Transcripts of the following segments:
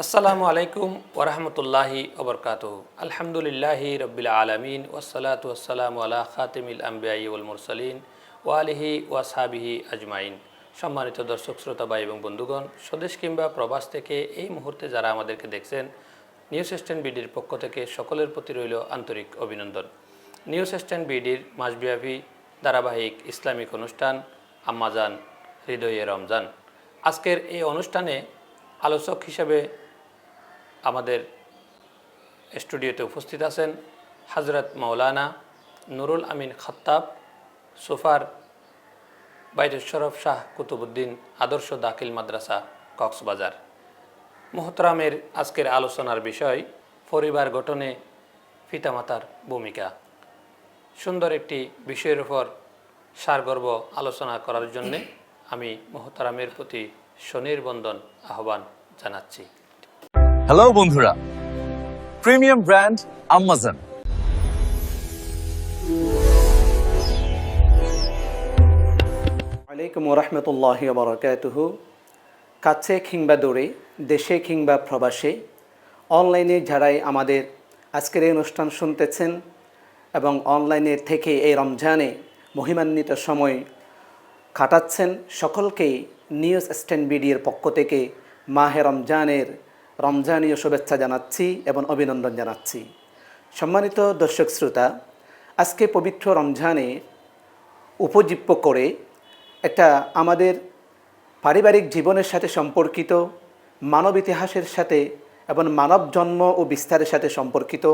আসসালামু আলাইকুম ওরহমতুল্লাহি ওবরকাতুহু। আলহামদুলিল্লাহি রব্বিল আলমিন ওয়াসসালাতু ওয়াসসালামু আলা খাতিমিল আম্বিয়াই ওয়াল মুরসালিন ওয়া আলিহি ওয়াসহাবিহি আজমাইন। সম্মানিত দর্শক শ্রোতা ভাই এবং বন্ধুগণ, স্বদেশ কিংবা প্রবাস থেকে এই মুহূর্তে যারা আমাদেরকে দেখছেন, নিউজ স্ট্যান্ড বিডির পক্ষ থেকে সকলের প্রতি রইল আন্তরিক অভিনন্দন। নিউজ স্ট্যান্ড বিডির মাসব্যাপী ধারাবাহিক ইসলামিক অনুষ্ঠান আম্মাজান হৃদয়ে রমজান। আজকের এই অনুষ্ঠানে আলোচক হিসেবে আমাদের স্টুডিওতে উপস্থিত আছেন হযরত মাওলানা নুরুল আমিন খাত্তাব, সুফার বাইতুল শরফ শাহ কুতুবউদ্দিন আদর্শ দাখিল মাদ্রাসা, কক্সবাজার। মুহতারামের আজকের আলোচনার বিষয় পরিবার গঠনে পিতামাতার ভূমিকা। সুন্দর একটি বিষয়ের উপর সারগর্ভ আলোচনা করার জন্যে আমি মুহতারামের প্রতি সনির্বন্দন আহ্বান জানাচ্ছি। হ্যালো বন্ধুরা, প্রিমিয়াম ব্র্যান্ড আম্মাজান। আলাইকুম ওরহমতুল্লাহি ওবরাকাতুহু। কাছে কিংবা দূরে, দেশে কিংবা প্রবাসে, অনলাইনে যারাই আমাদের আজকের এই অনুষ্ঠান শুনতেছেন এবং অনলাইনে থেকে এই রমজানে মহিমান্বিত সময় কাটাচ্ছেন, সকলকেই নিউজ স্ট্যান্ড বিডির পক্ষ থেকে মাহে রমজানের রমজানীয় শুভেচ্ছা জানাচ্ছি এবং অভিনন্দন জানাচ্ছি। সম্মানিত দর্শক শ্রোতা, আজকে পবিত্র রমজানে উপজীব্য করে একটা আমাদের পারিবারিক জীবনের সাথে সম্পর্কিত, মানব ইতিহাসের সাথে এবং মানব জন্ম ও বিস্তারের সাথে সম্পর্কিত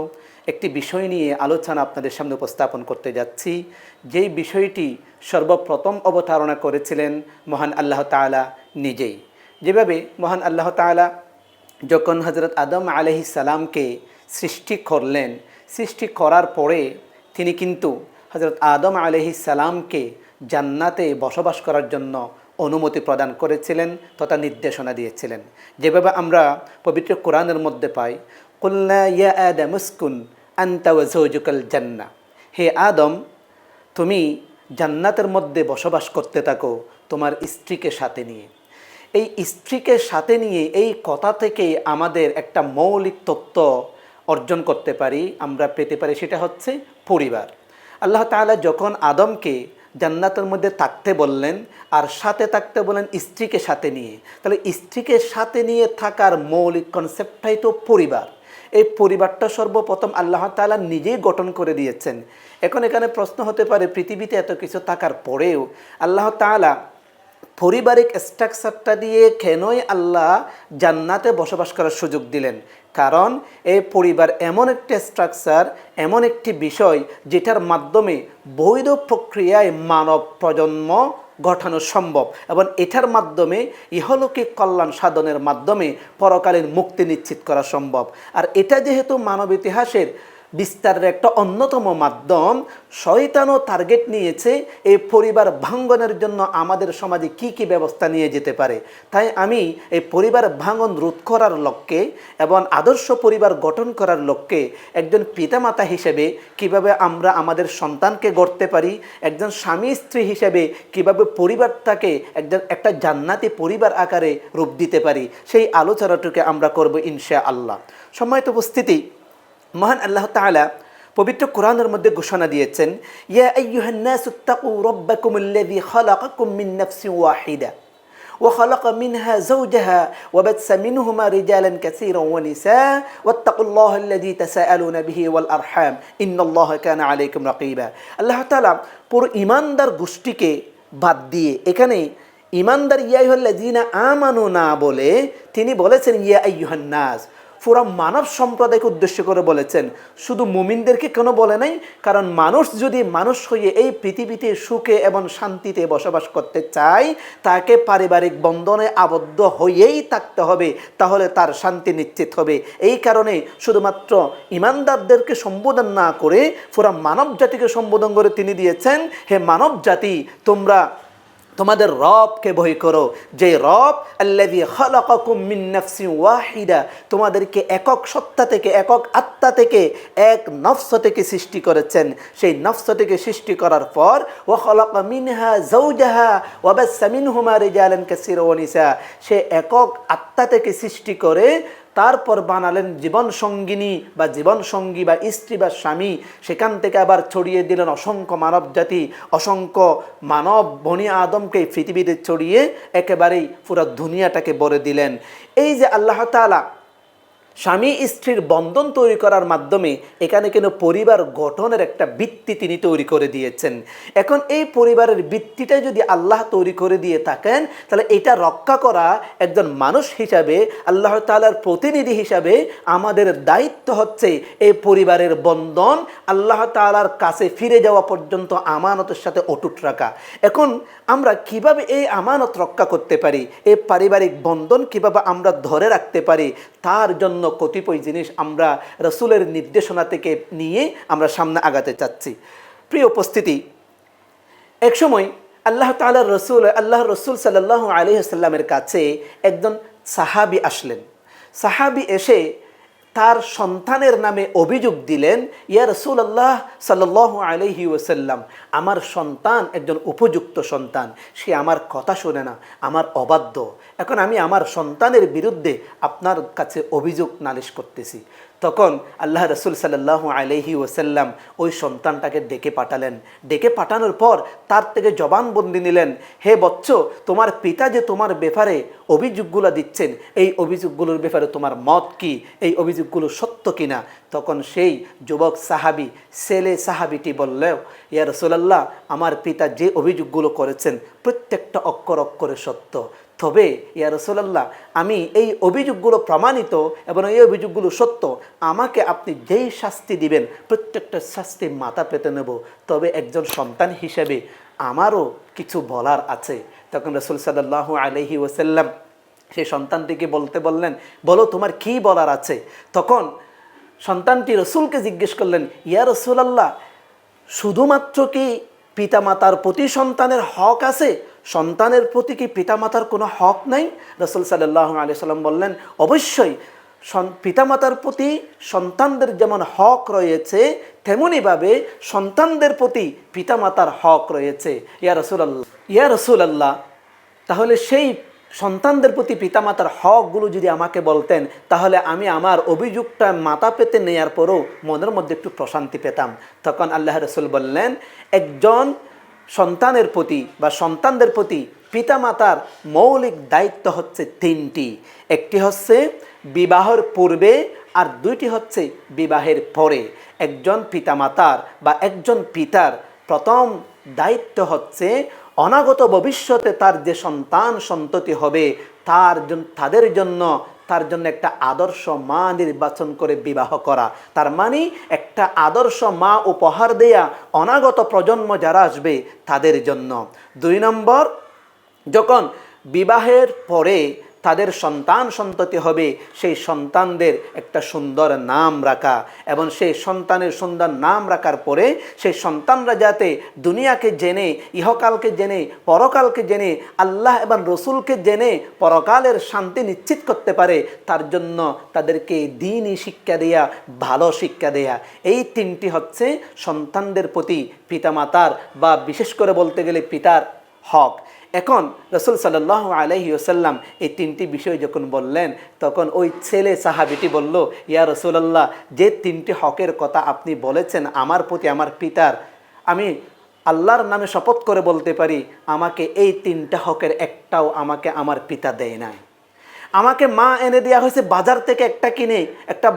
একটি বিষয় নিয়ে আলোচনা আপনাদের সামনে উপস্থাপন করতে যাচ্ছি। যেই বিষয়টি সর্বপ্রথম অবতারণা করেছিলেন মহান আল্লাহ তাআলা নিজেই। যেভাবে মহান আল্লাহ তাআলা যখন হযরত আদম আলাইহিস সালামকে সৃষ্টি করলেন, সৃষ্টি করার পরে তিনি কিন্তু হযরত আদম আলাইহিস সালামকে জান্নাতে বসবাস করার জন্য অনুমতি প্রদান করেছিলেন তথা নির্দেশনা দিয়েছিলেন। যেভাবে আমরা পবিত্র কোরআনের মধ্যে পাই, কুলনা ইয়া আদম উসকুন আনতা ওয়া যাওজুকাল জান্নাহ, হে আদম তুমি জান্নাতের মধ্যে বসবাস করতে থাকো তোমার স্ত্রীকে সাথে নিয়ে। এই স্ত্রীকে সাথে নিয়ে এই কথা থেকে আমাদের একটা মৌলিক তত্ত্ব অর্জন করতে পারি, আমরা পেতে পারি, সেটা হচ্ছে পরিবার। আল্লাহ তাআলা যখন আদমকে জান্নাতের মধ্যে থাকতে বললেন আর সাথে থাকতে বললেন স্ত্রীকে সাথে নিয়ে, তাহলে স্ত্রীকে সাথে নিয়ে থাকার মৌলিক কনসেপ্টটাই তো পরিবার। এই পরিবারটা সর্বপ্রথম আল্লাহ তাআলা নিজেই গঠন করে দিয়েছেন। এখন এখানে প্রশ্ন হতে পারে, পৃথিবীতে এত কিছু থাকার পরেও আল্লাহ তাআলা পারিবারিক স্ট্রাকচারটা দিয়ে কেনই আল্লাহ জান্নাতে বসবাস করার সুযোগ দিলেন? কারণ এই পরিবার এমন একটি স্ট্রাকচার, এমন একটি বিষয় যেটার মাধ্যমে বৈধ প্রক্রিয়ায় মানব প্রজন্ম গঠানো সম্ভব এবং এটার মাধ্যমে ইহলৌকিক কল্যাণ সাধনের মাধ্যমে পরকালীন মুক্তি নিশ্চিত করা সম্ভব। আর এটা যেহেতু মানব ইতিহাসের বিস্তারের একটা অন্যতম মাধ্যম, শয়তানও টার্গেট নিয়েছে এই পরিবার ভাঙ্গনের জন্য আমাদের সমাজে কি কি ব্যবস্থা নিয়ে যেতে পারে। তাই আমি এই পরিবার ভাঙ্গন রোধ করার লক্ষ্যে এবং আদর্শ পরিবার গঠন করার লক্ষ্যে একজন পিতামাতা হিসেবে কিভাবে আমরা আমাদের সন্তানকে গড়তে পারি, একজন স্বামী স্ত্রী হিসেবে কিভাবে পরিবারটাকে একটা জান্নাতি পরিবার আকারে রূপ দিতে পারি, সেই আলোচনাটুকু আমরা করব ইনশাআল্লাহ। সম্মানিত উপস্থিতি, মহান আল্লাহ তাআলা পবিত্র কোরআনের মধ্যে ঘোষণা দিয়েছেন, ইয়া আইয়ুহান নাসু তাকু রাব্বাকুমুল্লাযী খালাকাকুম মিন নাফসিন ওয়াহিদা ওয়া খালাকা মিনহা যাওজাহা ওয়া বাসসা মিনহুমা রিজালান কাসীরান ওয়া নিসা ওয়াত্তাকুল্লাহাল্লাযী তাসাআলুনা বিহি ওয়াল আরহাম ইন্নাল্লাহা কানা আলাইকুম রাকীবা। আল্লাহ তাআলা পুরো ঈমানদার গোষ্ঠীকে বাদ দিয়ে এখানে ঈমানদার ইয়া আইয়ুহাল্লাযীনা আমানু না বলে তিনি বলেছেন ইয়া আইয়ুহান নাস, পুরা মানব সম্প্রদায়কে উদ্দেশ্য করে বলেছেন। শুধু মুমিনদেরকে কেন বলে নাই? কারণ মানুষ যদি মানুষ হয়ে এই পৃথিবীতে সুখে এবং শান্তিতে বসবাস করতে চায়, তাকে পারিবারিক বন্ধনে আবদ্ধ হয়েই থাকতে হবে, তাহলে তার শান্তি নিশ্চিত হবে। এই কারণে শুধুমাত্র ঈমানদারদেরকে সম্বোধন না করে পুরা মানব জাতিকে সম্বোধন করে তিনি দিয়েছেন, হে মানব জাতি তোমরা তোমাদের রবকে ভয় করো, যে রব আল্লাযী খালাকাকুম মিন নাফসিন ওয়াহিদা, তোমাদেরকে একক সত্তা থেকে, একক আত্মা থেকে, এক নফস থেকে সৃষ্টি করেছেন। সেই নফস থেকে সৃষ্টি করার পর ওয়া খালাকা মিনহা যাওজাহা ওয়া বাসসা মিনহুমা রিজালান কাসীরান ওয়া নিসা, সে একক আত্মা থেকে সৃষ্টি করে তারপর বানালেন জীবন সঙ্গিনী বা জীবন সঙ্গী বা স্ত্রী বা স্বামী, সেখান থেকে আবার ছড়িয়ে দিলেন অসংখ্য মানব জাতি, অসংখ্য মানব বনি আদমকে পৃথিবীতে ছড়িয়ে একেবারেই পুরো দুনিয়াটাকে ভরে দিলেন। এই যে আল্লাহ তাআলা স্বামী স্ত্রীর বন্ধন তৈরি করার মাধ্যমে এখানে কেন পরিবার গঠনের একটা ভিত্তি তিনি তৈরি করে দিয়েছেন। এখন এই পরিবারের ভিত্তিটা যদি আল্লাহ তৈরি করে দিয়ে থাকেন, তাহলে এটা রক্ষা করা একজন মানুষ হিসাবে, আল্লাহ তাআলার প্রতিনিধি হিসাবে আমাদের দায়িত্ব হচ্ছে এই পরিবারের বন্ধন আল্লাহ তাআলার কাছে ফিরে যাওয়া পর্যন্ত আমানতের সাথে অটুট রাখা। এখন আমরা কিভাবে এই আমানত রক্ষা করতে পারি, এই পারিবারিক বন্ধন কিভাবে আমরা ধরে রাখতে পারি, তার জন্য কতিপয় জিনিস আমরা রাসূলের নির্দেশনা থেকে নিয়ে আমরা সামনে আগাতে চাচ্ছি। প্রিয় উপস্থিতি, একসময় আল্লাহর রসুল সাল্লাল্লাহু আলাইহি ওয়াসাল্লামের কাছে একজন সাহাবী আসলেন। সাহাবী এসে তার সন্তানের নামে অভিযোগ দিলেন, ইয়া রাসূলুল্লাহ সাল্লাল্লাহু আলাইহি ওয়াসাল্লাম, আমার সন্তান একজন উপযুক্ত সন্তান, সে আমার কথা শোনে না, আমার অবাধ্য। এখন আমি আমার সন্তানের বিরুদ্ধে আপনার কাছে অভিযোগ নালিশ করতেছি। তখন আল্লাহ রসুল সাল্লাল্লাহু আলাইহি ওয়াসাল্লাম ওই সন্তানটাকে ডেকে পাঠালেন। ডেকে পাঠানোর পর তার থেকে জবানবন্দি নিলেন, হে বৎস, তোমার পিতা যে তোমার ব্যাপারে অভিযোগগুলো দিচ্ছেন, এই অভিযোগগুলোর ব্যাপারে তোমার মত কি, এই অভিযোগগুলো সত্য কিনা? তখন সেই যুবক সাহাবী, ছেলে সাহাবীটি বললেও, ইয়া রাসূলুল্লাহ, আমার পিতা যে অভিযোগগুলো করেছেন প্রত্যেকটা অক্ষর অক্ষরে সত্য। তবে ইয়া রাসূলুল্লাহ, আমি এই অভিযোগগুলো প্রমাণিত এবং এই অভিযোগগুলো সত্য, আমাকে আপনি যেই শাস্তি দিবেন প্রত্যেকটা শাস্তি মাথা পেতে নেব। তবে একজন সন্তান হিসেবে আমারও কিছু বলার আছে। তখন রাসূল সাল্লাল্লাহু আলাইহি ওয়াসাল্লাম সেই সন্তানটিকে বলতে বললেন, বলো তোমার কি বলার আছে? তখন সন্তানটি রসুলকে জিজ্ঞেস করলেন, ইয়া রাসূলুল্লাহ, শুধুমাত্র কি পিতামাতার প্রতি সন্তানের হক আছে, সন্তানের প্রতি কি পিতামাতার কোনো হক নাই? রাসূল সাল্লাল্লাহু আলাইহি ওয়াসাল্লাম বললেন, অবশ্যই পিতামাতার প্রতি সন্তানদের যেমন হক রয়েছে, তেমনিভাবে সন্তানদের প্রতি পিতামাতার হক রয়েছে। ইয়া রাসূলুল্লাহ, তাহলে সেই সন্তানদের প্রতি পিতামাতার হকগুলো যদি আমাকে বলতেন, তাহলে আমি আমার অভিযোগটা মাথা পেতে নেয়ার পরও মনের মধ্যে একটু প্রশান্তি পেতাম। তখন আল্লাহ রাসূল বললেন, একজন সন্তানের প্রতি বা সন্তানদের প্রতি পিতামাতার মৌলিক দায়িত্ব হচ্ছে তিনটি। একটি হচ্ছে বিবাহের পূর্বে, আর দুইটি হচ্ছে বিবাহের পরে। একজন পিতামাতার বা একজন পিতার প্রথম দায়িত্ব হচ্ছে অনাগত ভবিষ্যতে তার যে সন্তান সন্ততি হবে তাদের জন্য একটা আদর্শ মা নির্বাচন করে বিবাহ করা। তার মানে একটা আদর্শ মা উপহার দেয়া অনাগত প্রজন্ম যারা আসবে তাদের জন্য। 2 নম্বর, যখন বিবাহের পরে তাদের সন্তান সন্ততি হবে, সেই সন্তানদের একটা সুন্দর নাম রাখা, এবং সেই সন্তানের সুন্দর নাম রাখার পরে সেই সন্তানরা যাতে দুনিয়াকে জেনে, ইহকালকে জেনে, পরকালকে জেনে, আল্লাহ এবং রসুলকে জেনে পরকালের শান্তি নিশ্চিত করতে পারে, তার জন্য তাদেরকে দ্বীনি শিক্ষা দেয়া, ভালো শিক্ষা দেয়া। এই তিনটি হচ্ছে সন্তানদের প্রতি পিতামাতার বা বিশেষ করে বলতে গেলে পিতার হক। এখন রাসূল সাল্লাল্লাহু আলাইহি ওয়াসাল্লাম এই তিনটি বিষয় যখন বললেন, তখন ওই ছেলে সাহাবীটি বলল, ইয়া রাসূলুল্লাহ, যে তিনটি হকের কথা আপনি বলেছেন আমার প্রতি আমার পিতার, আমি আল্লাহর নামে শপথ করে বলতে পারি আমাকে এই 3টা হকের একটাও আমাকে আমার পিতা দেয় নাই। আমাকে মা এনে দেওয়া হয়েছে বাজার থেকে একটা কিনে, একটা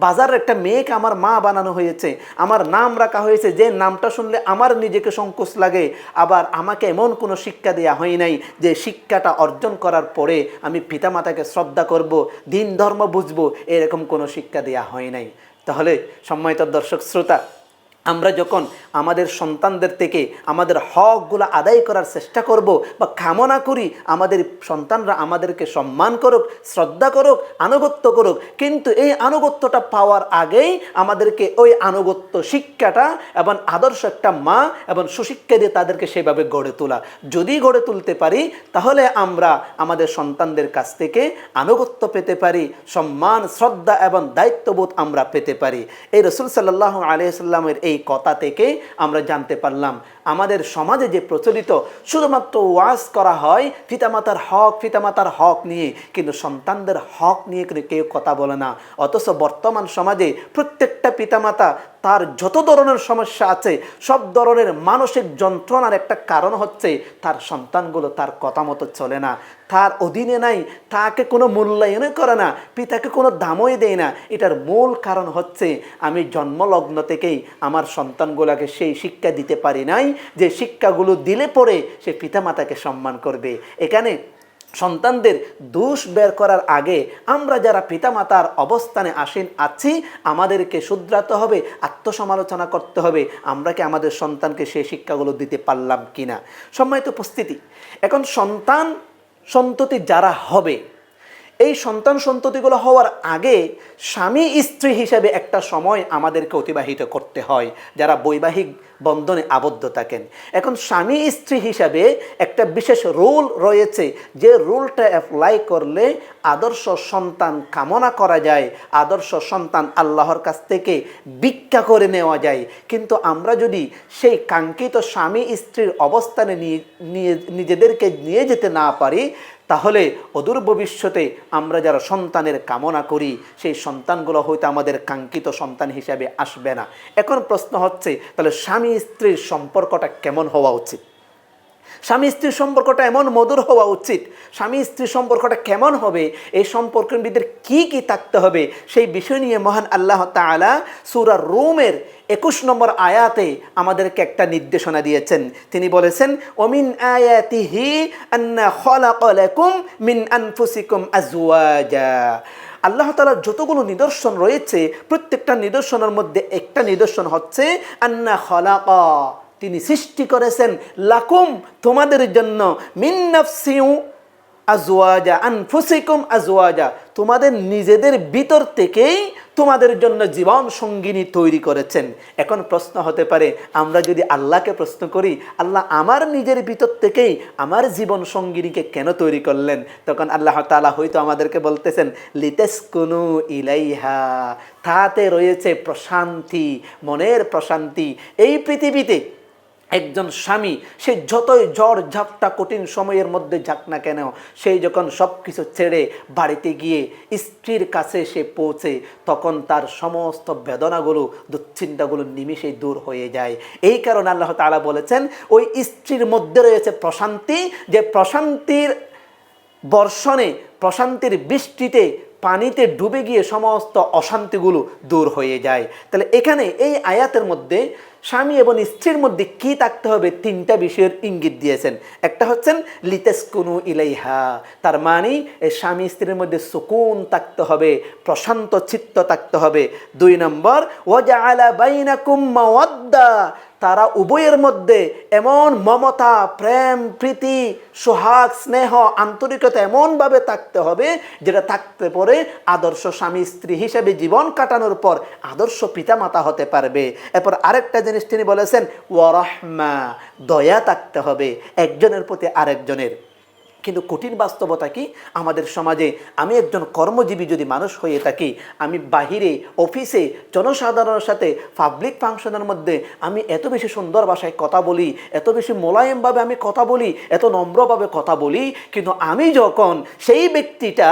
বাজারের একটা মেয়েকে আমার মা বানানো হয়েছে, আমার নাম রাখা হয়েছে যে নামটা শুনলে আমার নিজেকে সংকোচ লাগে। আবার আমাকে এমন কোনো শিক্ষা দেওয়া হয় নাই যে শিক্ষাটা অর্জন করার পরে আমি পিতামাতাকে শ্রদ্ধা করব, দিন ধর্ম বুঝবো, এরকম কোনো শিক্ষা দেওয়া হয় নাই। তাহলে সম্মানিত দর্শক শ্রোতা, আমরা যখন আমাদের সন্তানদের থেকে আমাদের হকগুলো আদায় করার চেষ্টা করব বা কামনা করি আমাদের সন্তানরা আমাদেরকে সম্মান করুক, শ্রদ্ধা করুক, আনুগত্য করুক, কিন্তু এই আনুগত্যটা পাওয়ার আগেই আমাদেরকে ওই আনুগত্য শিক্ষাটা এবং আদর্শ একটা মা এবং সুশিক্ষা দিয়ে তাদেরকে সেভাবে গড়ে তোলা। যদি গড়ে তুলতে পারি তাহলে আমরা আমাদের সন্তানদের কাছ থেকে আনুগত্য পেতে পারি, সম্মান, শ্রদ্ধা এবং দায়িত্ববোধ আমরা পেতে পারি। এই রাসূল সাল্লাল্লাহু আলাইহি ওয়াসাল্লামের এই কথা থেকে আমরা জানতে পারলাম আমাদের সমাজে যে প্রচলিত, শুধুমাত্র ওয়াজ করা হয় পিতামাতার হক নিয়ে, কিন্তু সন্তানদের হক নিয়ে কিন্তু কেউ কথা বলে না। অথচ বর্তমান সমাজে প্রত্যেকটা পিতামাতা তার যত ধরনের সমস্যা আছে, সব ধরনের মানসিক যন্ত্রণার একটা কারণ হচ্ছে তার সন্তানগুলো তার কথা মতো চলে না, তার অধীনে নাই, তাকে কোনো মূল্যায়ন করে না, পিতাকে কোনো দামই দেয় না। এটার মূল কারণ হচ্ছে আমি জন্মলগ্ন থেকেই আমার সন্তানগুলোকে সেই শিক্ষা দিতে পারি নাই যে শিক্ষাগুলো দিলে পরে সে পিতামাতাকে সম্মান করবে। এখানে সন্তানদের দোষ বের করার আগে আমরা যারা পিতামাতার অবস্থানে আছি, আমাদেরকে শুধরাতে হবে, আত্মসমালোচনা করতে হবে, আমরা কি আমাদের সন্তানকে সেই শিক্ষাগুলো দিতে পারলাম কিনা। সম্মানিত উপস্থিতি, এখন সন্ততি যারা হবে, এই সন্ততিগুলো হওয়ার আগে স্বামী স্ত্রী হিসেবে একটা সময় আমাদেরকে অতিবাহিত করতে হয়, যারা বৈবাহিক বন্ধনে আবদ্ধ থাকেন। এখন স্বামী স্ত্রী হিসাবে একটা বিশেষ রুল রয়েছে, যে রুলটা অ্যাপ্লাই করলে আদর্শ সন্তান কামনা করা যায়, আদর্শ সন্তান আল্লাহর কাছ থেকে ভিক্ষা করে নেওয়া যায়। কিন্তু আমরা যদি সেই কাঙ্ক্ষিত স্বামী স্ত্রীর অবস্থানে নিজেদেরকে নিয়ে যেতে না পারি, তাহলে অদূর ভবিষ্যতে আমরা যারা সন্তানের কামনা করি, সেই সন্তানগুলো হয়তো আমাদের কাঙ্ক্ষিত সন্তান হিসাবে আসবে না। এখন প্রশ্ন হচ্ছে, তাহলে স্বামী স্ত্রীর সম্পর্কটা কেমন হওয়া উচিত? স্বামী স্ত্রীর সম্পর্কটা এমন মধুর হওয়া উচিত। স্বামী স্ত্রীর সম্পর্কটা কেমন হবে, এই সম্পর্কের ভিতরে কি কি থাকতে হবে, সেই বিষয় নিয়ে মহান আল্লাহ তাআলা সূরা রুমের 21 নম্বর আয়াতে আমাদেরকে একটা নির্দেশনা দিয়েছেন। তিনি বলেছেন, ওমিন আয়াতিহি আন্না খালাকা লাকুম মিন আনফুসিকুম আজওয়াজা। আল্লাহ তাআলার যতগুলো নিদর্শন রয়েছে, প্রত্যেকটা নিদর্শনের মধ্যে একটা নিদর্শন হচ্ছে আন্না খালাকা, তিনি সৃষ্টি করেছেন, লাকুম তোমাদের জন্য, মিন নাফসিউ আজওয়াজা, আনফুসিকুম আজওয়াজা, তোমাদের নিজেদের ভিতর থেকেই তোমাদের জন্য জীবন সঙ্গিনী তৈরি করেছেন। এখন প্রশ্ন হতে পারে, আমরা যদি আল্লাহকে প্রশ্ন করি, আল্লাহ আমার নিজের ভিতর থেকেই আমার জীবন সঙ্গিনীকে কেন তৈরি করলেন? তখন আল্লাহ তাআলা হয়তো আমাদেরকে বলতেছেন, লিতাসকুনু ইলাইহা, তাতে রয়েছে প্রশান্তি, মনের প্রশান্তি। এই পৃথিবীতে একজন স্বামী, সে যতই ঝড় ঝাপটা কঠিন সময়ের মধ্যে যাক না কেন, সেই যখন সব কিছু ছেড়ে বাড়িতে গিয়ে স্ত্রীর কাছে সে পৌঁছে, তখন তার সমস্ত বেদনাগুলো, দুশ্চিন্তাগুলো নিমিষেই দূর হয়ে যায়। এই কারণে আল্লাহ তাআলা বলেছেন, ওই স্ত্রীর মধ্যে রয়েছে প্রশান্তি, যে প্রশান্তির বর্ষণে, প্রশান্তির বৃষ্টিতে, পানিতে ডুবে গিয়ে সমস্ত অশান্তিগুলো দূর হয়ে যায়। তাহলে এখানে এই আয়াতের মধ্যে স্বামী এবং স্ত্রীর মধ্যে কি থাকতে হবে, তিনটা বিষয়ের ইঙ্গিত দিয়েছেন। একটা হচ্ছেন লিতাসকুনু ইলাইহা, তার মানে এই স্বামী স্ত্রীর মধ্যে সুকুন থাকতে হবে, প্রশান্ত চিত্ত থাকতে হবে। 2 নম্বর, ওয়াজআলা বাইনাকুম মাওয়াদ্দা, তারা উভয়ের মধ্যে এমন মমতা, প্রেম, প্রীতি, সোহাগ, স্নেহ, আন্তরিকতা এমনভাবে থাকতে হবে, যেটা থাকতে পরে আদর্শ স্বামী স্ত্রী হিসেবে জীবন কাটানোর পর আদর্শ পিতামাতা হতে পারবে। এরপর আরেকটা জিনিস তিনি বলেছেন, ওয়ারাহমা, দয়া থাকতে হবে একজনের প্রতি আরেকজনের। কিন্তু কঠিন বাস্তবতা কি, আমাদের সমাজে আমি একজন কর্মজীবী যদি মানুষ হয়ে থাকি, আমি বাহিরে অফিসে জনসাধারণের সাথে পাবলিক ফাংশনের মধ্যে আমি এত বেশি সুন্দর ভাষায় কথা বলি, এত বেশি মোলায়েমভাবে আমি কথা বলি, এত নম্রভাবে কথা বলি, কিন্তু আমি যখন সেই ব্যক্তিটা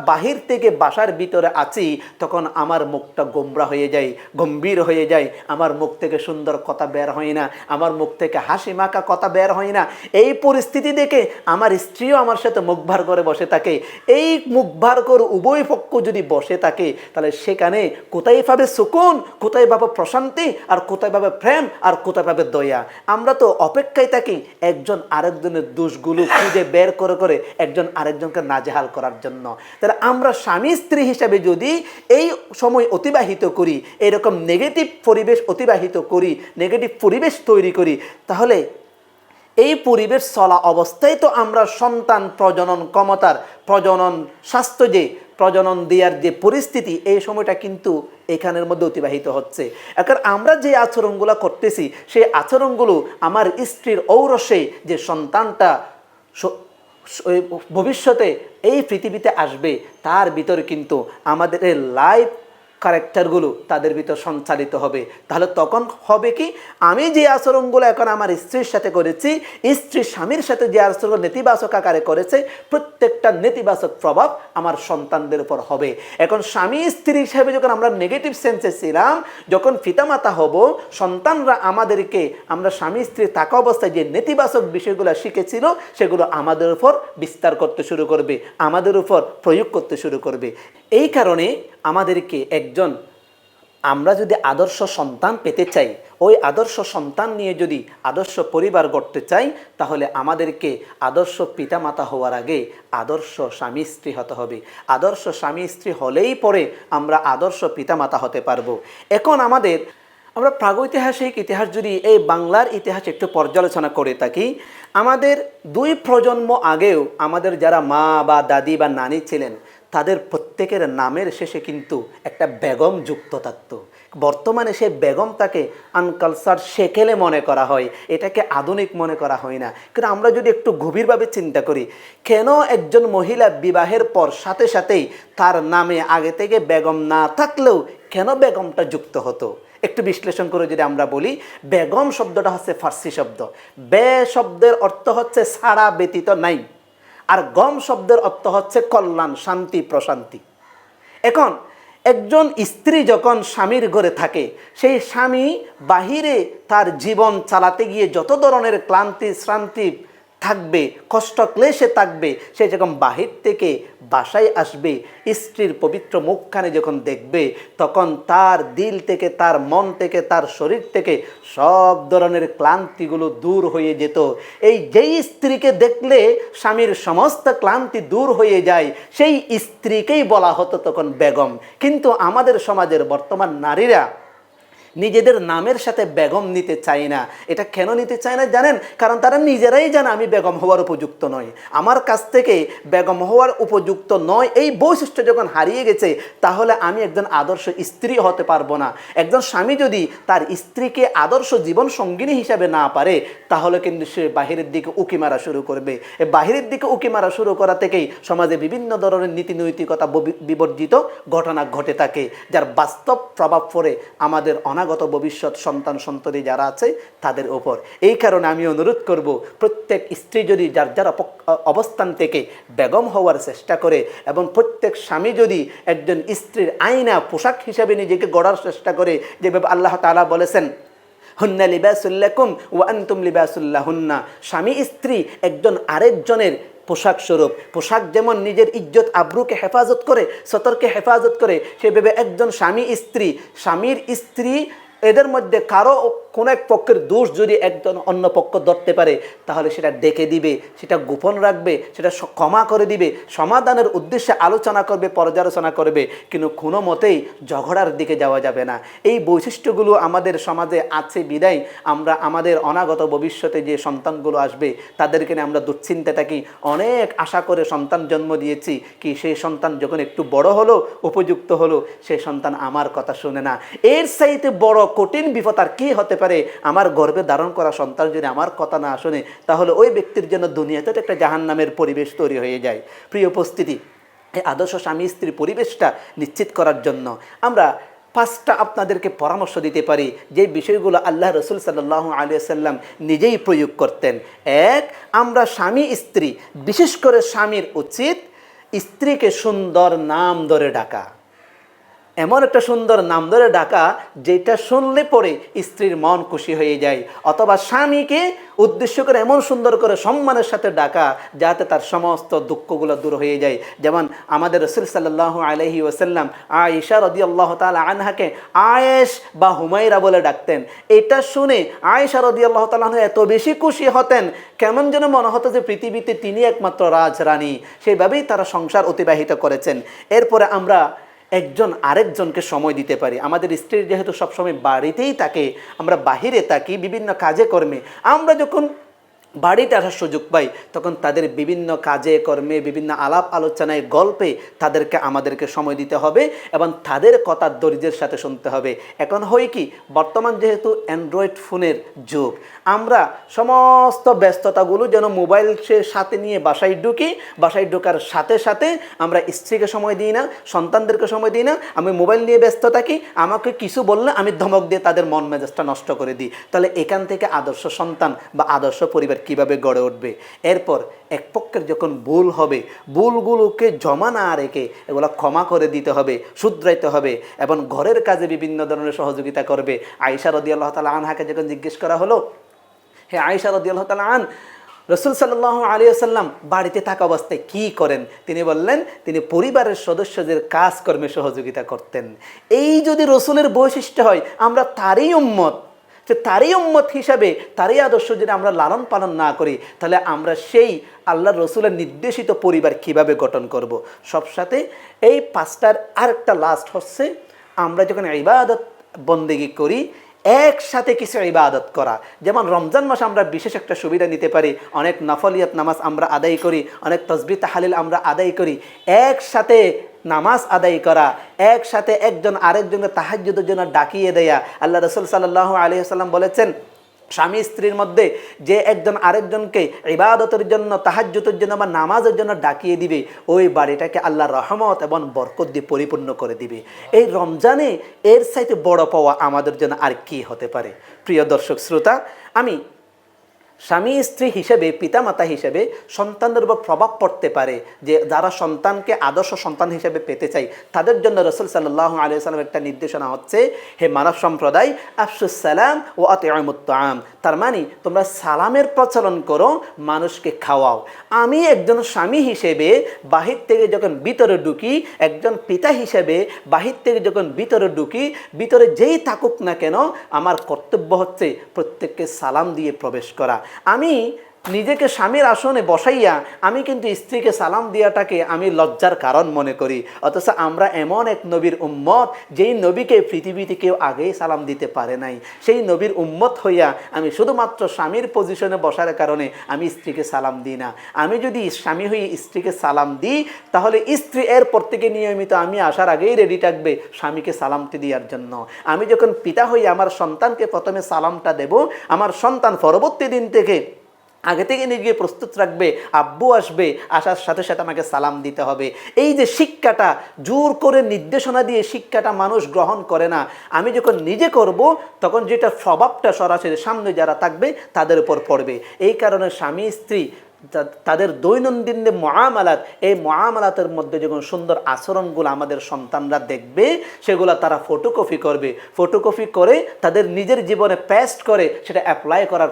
বাহির থেকে বাসার ভিতরে আছি, তখন আমার মুখটা গোমরা হয়ে যায়, গম্ভীর হয়ে যায়, আমার মুখ থেকে সুন্দর কথা বের হয় না, আমার মুখ থেকে হাসি মাখা কথা বের হয় না। এই পরিস্থিতি দেখে আমার স্ত্রীও আমার সাথে মুখ ভার করে বসে থাকে। এই মুখ ভার করে উভয় পক্ষ যদি বসে থাকে, তাহলে সেখানে কোথায় পাবে সুকুন, কোথায় পাবে প্রশান্তি, আর কোথায় পাবে প্রেম, আর কোথায় পাবে দয়া? আমরা তো অপেক্ষায় থাকি একজন আরেকজনের দোষগুলো খুঁজে বের করে করে একজন আরেকজনকে নাজেহাল করার জন্য। তাহলে আমরা স্বামী স্ত্রী হিসাবে যদি এই সময় অতিবাহিত করি, এরকম নেগেটিভ পরিবেশ অতিবাহিত করি, নেগেটিভ পরিবেশ তৈরি করি, তাহলে এই পরিবেশ চলা অবস্থায় তো আমরা সন্তান প্রজনন ক্ষমতার, প্রজনন স্বাস্থ্য, যে প্রজনন দেওয়ার যে পরিস্থিতি, এই সময়টা কিন্তু এখানের মধ্যে অতিবাহিত হচ্ছে। এখন আমরা যে আচরণগুলো করতেছি, সেই আচরণগুলো আমার স্ত্রীর ঔরসে যে সন্তানটা ভবিষ্যতে এই পৃথিবীতে আসবে, তার ভিতরে কিন্তু আমাদের লাইফ ক্যারেক্টারগুলো তাদের ভিতর সঞ্চালিত হবে। তাহলে তখন হবে কি, আমি যে আচরণগুলো এখন আমার স্ত্রীর সাথে করেছি, স্ত্রী স্বামীর সাথে যে আচরণ নেতিবাচক আকারে করেছে, প্রত্যেকটা নেতিবাচক প্রভাব আমার সন্তানদের উপর হবে। এখন স্বামী স্ত্রী হিসেবে যখন আমরা নেগেটিভ সেন্সে ছিলাম, যখন পিতামাতা হব, সন্তানরা আমাদেরকে, আমরা স্বামী স্ত্রী থাকা অবস্থায় যে নেতিবাচক বিষয়গুলো শিখেছিল সেগুলো আমাদের উপর বিস্তার করতে শুরু করবে, আমাদের উপর প্রয়োগ করতে শুরু করবে। এই কারণে আমাদেরকে আমরা যদি আদর্শ সন্তান পেতে চাই, ওই আদর্শ সন্তান নিয়ে যদি আদর্শ পরিবার গড়তে চাই, তাহলে আমাদেরকে আদর্শ পিতামাতা হওয়ার আগে আদর্শ স্বামী স্ত্রী হতে হবে। আদর্শ স্বামী স্ত্রী হলেই পরে আমরা আদর্শ পিতামাতা হতে পারবো। এখন আমরা প্রাগৈতিহাসিক ইতিহাস যদি এই বাংলার ইতিহাস একটু পর্যালোচনা করে থাকি, আমাদের 2 প্রজন্ম আগেও আমাদের যারা মা বা দাদি বা নানি ছিলেন, তাদের প্রত্যেকের নামের শেষে কিন্তু একটা বেগম যুক্ত থাকত। বর্তমানে সেই বেগমটাকে আনকালচার সেকেলে মনে করা হয়, এটাকে আধুনিক মনে করা হয় না। কিন্তু আমরা যদি একটু গভীরভাবে চিন্তা করি, কেন একজন মহিলা বিবাহের পর সাথে সাথেই তার নামে আগে থেকে বেগম না থাকলেও কেন বেগমটা যুক্ত হতো? একটু বিশ্লেষণ করে যদি আমরা বলি, বেগম শব্দটা হচ্ছে ফার্সি শব্দ। বে শব্দের অর্থ হচ্ছে ছাড়া, ব্যতীত, নাই। আর গম শব্দের অর্থ হচ্ছে কল্যাণ, শান্তি, প্রশান্তি। এখন একজন স্ত্রী যখন স্বামীর ঘরে থাকে, সেই স্বামী বাহিরে তার জীবন চালাতে গিয়ে যত ধরনের ক্লান্তি শ্রান্তি থাকবে, কষ্ট ক্লেশে থাকবে, সে যখন বাহির থেকে বাসায় আসবে, স্ত্রীর পবিত্র মুখখানে যখন দেখবে, তখন তার দিল থেকে, তার মন থেকে, তার শরীর থেকে সব ধরনের ক্লান্তিগুলো দূর হয়ে যেত। এই যেই স্ত্রীকে দেখলে স্বামীর সমস্ত ক্লান্তি দূর হয়ে যায়, সেই স্ত্রীকেই বলা হতো তখন বেগম। কিন্তু আমাদের সমাজের বর্তমান নারীরা নিজেদের নামের সাথে বেগম নিতে চায় না। এটা কেন নিতে চায় না জানেন? কারণ তারা নিজেরাই জানে আমি বেগম হওয়ার উপযুক্ত নয়। আমার কাছ থেকে বেগম হওয়ার উপযুক্ত নয়, এই বৈশিষ্ট্য যখন হারিয়ে গেছে, তাহলে আমি একজন আদর্শ স্ত্রী হতে পারবো না। একজন স্বামী যদি তার স্ত্রীকে আদর্শ জীবন সঙ্গিনী হিসাবে না পারে, তাহলে কিন্তু সে বাহিরের দিকে উঁকি মারা শুরু করবে। এই বাহিরের দিকে উঁকি মারা শুরু করা থেকেই সমাজে বিভিন্ন ধরনের নীতি নৈতিকতা বিবর্জিত ঘটনা ঘটে থাকে, যার বাস্তব প্রভাব পড়ে আমাদের অনাগত ভবিষ্যৎ সন্তান সন্ততি যারা আছে তাদের ওপর। এই কারণে আমি অনুরোধ করব, প্রত্যেক স্ত্রী যদি যার যার অবস্থান থেকে বেগম হওয়ার চেষ্টা করে, এবং প্রত্যেক স্বামী যদি একজন স্ত্রীর আয়না পোশাক হিসাবে নিজেকে গড়ার চেষ্টা করে, যেভাবে আল্লাহ তাআলা বলেছেন, হুন্না লিবাসুল লাকুম ওয়া আনতুম লিবাসুল লাহুন্না। স্বামী স্ত্রী একজন আরেকজনের পোশাক স্বরূপ। পোশাক যেমন নিজের ইজ্জত আবরুকে হেফাজত করে, সতর্কে হেফাজত করে, সেভাবে একজন স্বামী স্ত্রী, স্বামীর স্ত্রী, এদের মধ্যে কারো কোনো এক পক্ষের দোষ যদি একজন অন্য পক্ষ ধরতে পারে, তাহলে সেটা ডেকে দিবে, সেটা গোপন রাখবে, সেটা ক্ষমা করে দিবে, সমাধানের উদ্দেশ্যে আলোচনা করবে, পর্যালোচনা করবে, কিন্তু কোনো মতেই ঝগড়ার দিকে যাওয়া যাবে না। এই বৈশিষ্ট্যগুলো আমাদের সমাজে আছে বিদায় আমরা আমাদের অনাগত ভবিষ্যতে যে সন্তানগুলো আসবে তাদেরকে নিয়ে আমরা দুশ্চিন্তা থাকি। অনেক আশা করে সন্তান জন্ম দিয়েছি, কি সেই সন্তান যখন একটু বড় হলো, উপযুক্ত হলো, সেই সন্তান আমার কথা শুনে না। এর চাইতে বড় কঠিন বিপদ আর কি হতে পারে? আমার গর্ভে ধারণ করা সন্তান যদি আমার কথা না শোনে, তাহলে ওই ব্যক্তির জন্য দুনিয়াতে একটা জাহান্নামের পরিবেশ তৈরি হয়ে যায়। প্রিয় উপস্থিতি, এই আদর্শ স্বামী স্ত্রী পরিবেশটা নিশ্চিত করার জন্য আমরা 5টা আপনাদেরকে পরামর্শ দিতে পারি, যে বিষয়গুলো আল্লাহ রসুল সাল্লাল্লাহু আলাইহি ওয়াসাল্লাম নিজেই প্রয়োগ করতেন। 1, আমরা স্বামী স্ত্রী, বিশেষ করে স্বামীর উচিত স্ত্রীকে সুন্দর নাম ধরে ডাকা। এমন একটা সুন্দর নাম ধরে ডাকা যেটা শুনলে পরে স্ত্রীর মন খুশি হয়ে যায়, অথবা স্বামীকে উদ্দেশ্য করে এমন সুন্দর করে সম্মানের সাথে ডাকা যাতে তার সমস্ত দুঃখগুলো দূর হয়ে যায়। যেমন আমাদের রাসূল সাল্লাল্লাহু আলাইহি ওয়াসাল্লাম আয়েশা রাদিয়াল্লাহু তাআলা আনহাকে আয়েশ বা হুমায়রা বলে ডাকতেন। এটা শুনে আয়েশা রাদিয়াল্লাহু তাআলা এত বেশি খুশি হতেন, কেমন যেন মনে হতো যে পৃথিবীতে তিনি একমাত্র রাজরানী। সেইভাবেই তারা সংসার অতিবাহিত করেছেন। এরপরে আমরা একজন আরেকজনকে সময় দিতে পারি। আমাদের স্ত্রী যেহেতু সবসময় বাড়িতেই থাকে, আমরা বাহিরে থাকি বিভিন্ন কাজে কর্মে, আমরা যখন বাড়িতে আসার সুযোগ পাই, তখন তাদের বিভিন্ন কাজে কর্মে, বিভিন্ন আলাপ আলোচনায়, গল্পে তাদেরকে আমাদেরকে সময় দিতে হবে এবং তাদের কথা ধৈর্যের সাথে শুনতে হবে। এখন হয় কি, বর্তমান যেহেতু অ্যান্ড্রয়েড ফোনের যুগ, আমরা সমস্ত ব্যস্ততাগুলো যেন মোবাইলের সাথে নিয়ে বাসায় ঢুকি, বাসায় ঢোকার সাথে সাথে আমরা স্ত্রীকে সময় দিই না, সন্তানদেরকে সময় দিই না, আমি মোবাইল নিয়ে ব্যস্ত থাকি, আমাকে কিছু বললে আমি ধমক দিয়ে তাদের মন মেজাজটা নষ্ট করে দিই। তাহলে এখান থেকে আদর্শ সন্তান বা আদর্শ পরিবার কিভাবে গড়ে উঠবে? এরপর এক পক্ষের যখন ভুল হবে, ভুলগুলোকে জমা না রেখে এগুলো ক্ষমা করে দিতে হবে, শুধরাইতে হবে এবং ঘরের কাজে বিভিন্ন ধরনের সহযোগিতা করবে। আয়েশা রাদিয়াল্লাহু তাআলা আনহাকে যখন জিজ্ঞেস করা হলো, হে আয়েশা রাদিয়াল্লাহু তাআলা আন, রাসূল সাল্লাল্লাহু আলাইহি ওয়াসাল্লাম বাড়িতে থাকা অবস্থায় কি করেন? তিনি বললেন, তিনি পরিবারের সদস্যদের কাজকর্মে সহযোগিতা করতেন। এই যদি রসুলের বৈশিষ্ট্য হয়, আমরা তারই উম্মত, তারই উম্মত হিসাবে তারই আদর্শ যদি আমরা লালন পালন না করি, তাহলে আমরা সেই আল্লাহর রসুলের নির্দেশিত পরিবার কিভাবে গঠন করব? সব সাথে এই পাঁচটার আরেকটা লাস্ট হচ্ছে, আমরা যখন ইবাদত বন্দেগী করি, একসাথে কিছু ইবাদত করা। যেমন রমজান মাসে আমরা বিশেষ একটা সুবিধা নিতে পারি, অনেক নফলিয়াত নামাজ আমরা আদায় করি, অনেক তাসবিহ তাহলিল আমরা আদায় করি। একসাথে নামাজ আদায় করা, একসাথে একজন আরেকজনকে তাহাজ্জুদের জন্য ডাকিয়ে দেয়া। আল্লাহ রাসূল সাল্লাল্লাহু আলাইহি ওয়াসাল্লাম বলেছেন, স্বামী স্ত্রীর মধ্যে যে একজন আরেকজনকে ইবাদতের জন্য, তাহাজ্জুদের জন্য বা নামাজের জন্য ডাকিয়ে দিবে, ওই বাড়িটাকে আল্লাহর রহমত এবং বরকত দিয়ে পরিপূর্ণ করে দিবে। এই রমজানে এর চাইতে বড় পাওয়া আমাদের জন্য আর কি হতে পারে? প্রিয় দর্শক শ্রোতা, আমি স্বামী স্ত্রী হিসেবে, পিতামাতা হিসেবে সন্তানদের উপর প্রভাব পড়তে পারে, যে যারা সন্তানকে আদর্শ সন্তান হিসেবে পেতে চাই, তাদের জন্য রাসূল সাল্লাল্লাহু আলাইহি ওয়াসাল্লাম একটা নির্দেশনা হচ্ছে, হে মানব সম্প্রদায়, আফশুস সালাম ও আতিউমুত তাআম। তার মানে তোমরা সালামের প্রচলন করো, মানুষকে খাওয়াও। আমি একজন স্বামী হিসেবে বাহির থেকে যখন ভিতরে ঢুকি, একজন পিতা হিসেবে বাহির থেকে যখন ভিতরে ঢুকি, ভিতরে যেই থাকুক না কেন, আমার কর্তব্য হচ্ছে প্রত্যেককে সালাম দিয়ে প্রবেশ করা। আমি নিজেকে স্বামীর আসনে বসাইয়া আমি কিন্তু স্ত্রীকে সালাম দিয়াটাকে আমি লজ্জার কারণ মনে করি। অথচ আমরা এমন এক নবীর উম্মত, যেই নবীকে পৃথিবীতে কেউ আগেই সালাম দিতে পারে নাই। সেই নবীর উম্মত হইয়া আমি শুধুমাত্র স্বামীর পজিশনে বসার কারণে আমি স্ত্রীকে সালাম দিই না। আমি যদি স্বামী হয়ে স্ত্রীকে সালাম দিই, তাহলে স্ত্রী এরপর থেকে নিয়মিত আমি আসার আগেই রেডি থাকবে স্বামীকে সালামটি দেওয়ার জন্য। আমি যখন পিতা হই, আমার সন্তানকে প্রথমে সালামটা দেব, আমার সন্তান পরবর্তী দিন থেকে আগে থেকে নিজে প্রস্তুত রাখবে, আব্বু আসবে, আসার সাথে সাথে আমাকে সালাম দিতে হবে। এই যে শিক্ষাটা, জোর করে নির্দেশনা দিয়ে শিক্ষাটা মানুষ গ্রহণ করে না। আমি যখন নিজে করব, তখন যেটা প্রভাবটা সরাসরি সামনে যারা থাকবে তাদের উপর পড়বে। এই কারণে স্বামী স্ত্রী তাদের দৈনন্দিন যে মুআমালাত, এই মুআমালাতের মধ্যে যখন সুন্দর আচরণগুলো আমাদের সন্তানরা দেখবে, সেগুলো তারা ফটোকপি করবে, ফটোকপি করে তাদের নিজের জীবনে পেস্ট করে সেটা অ্যাপ্লাই করার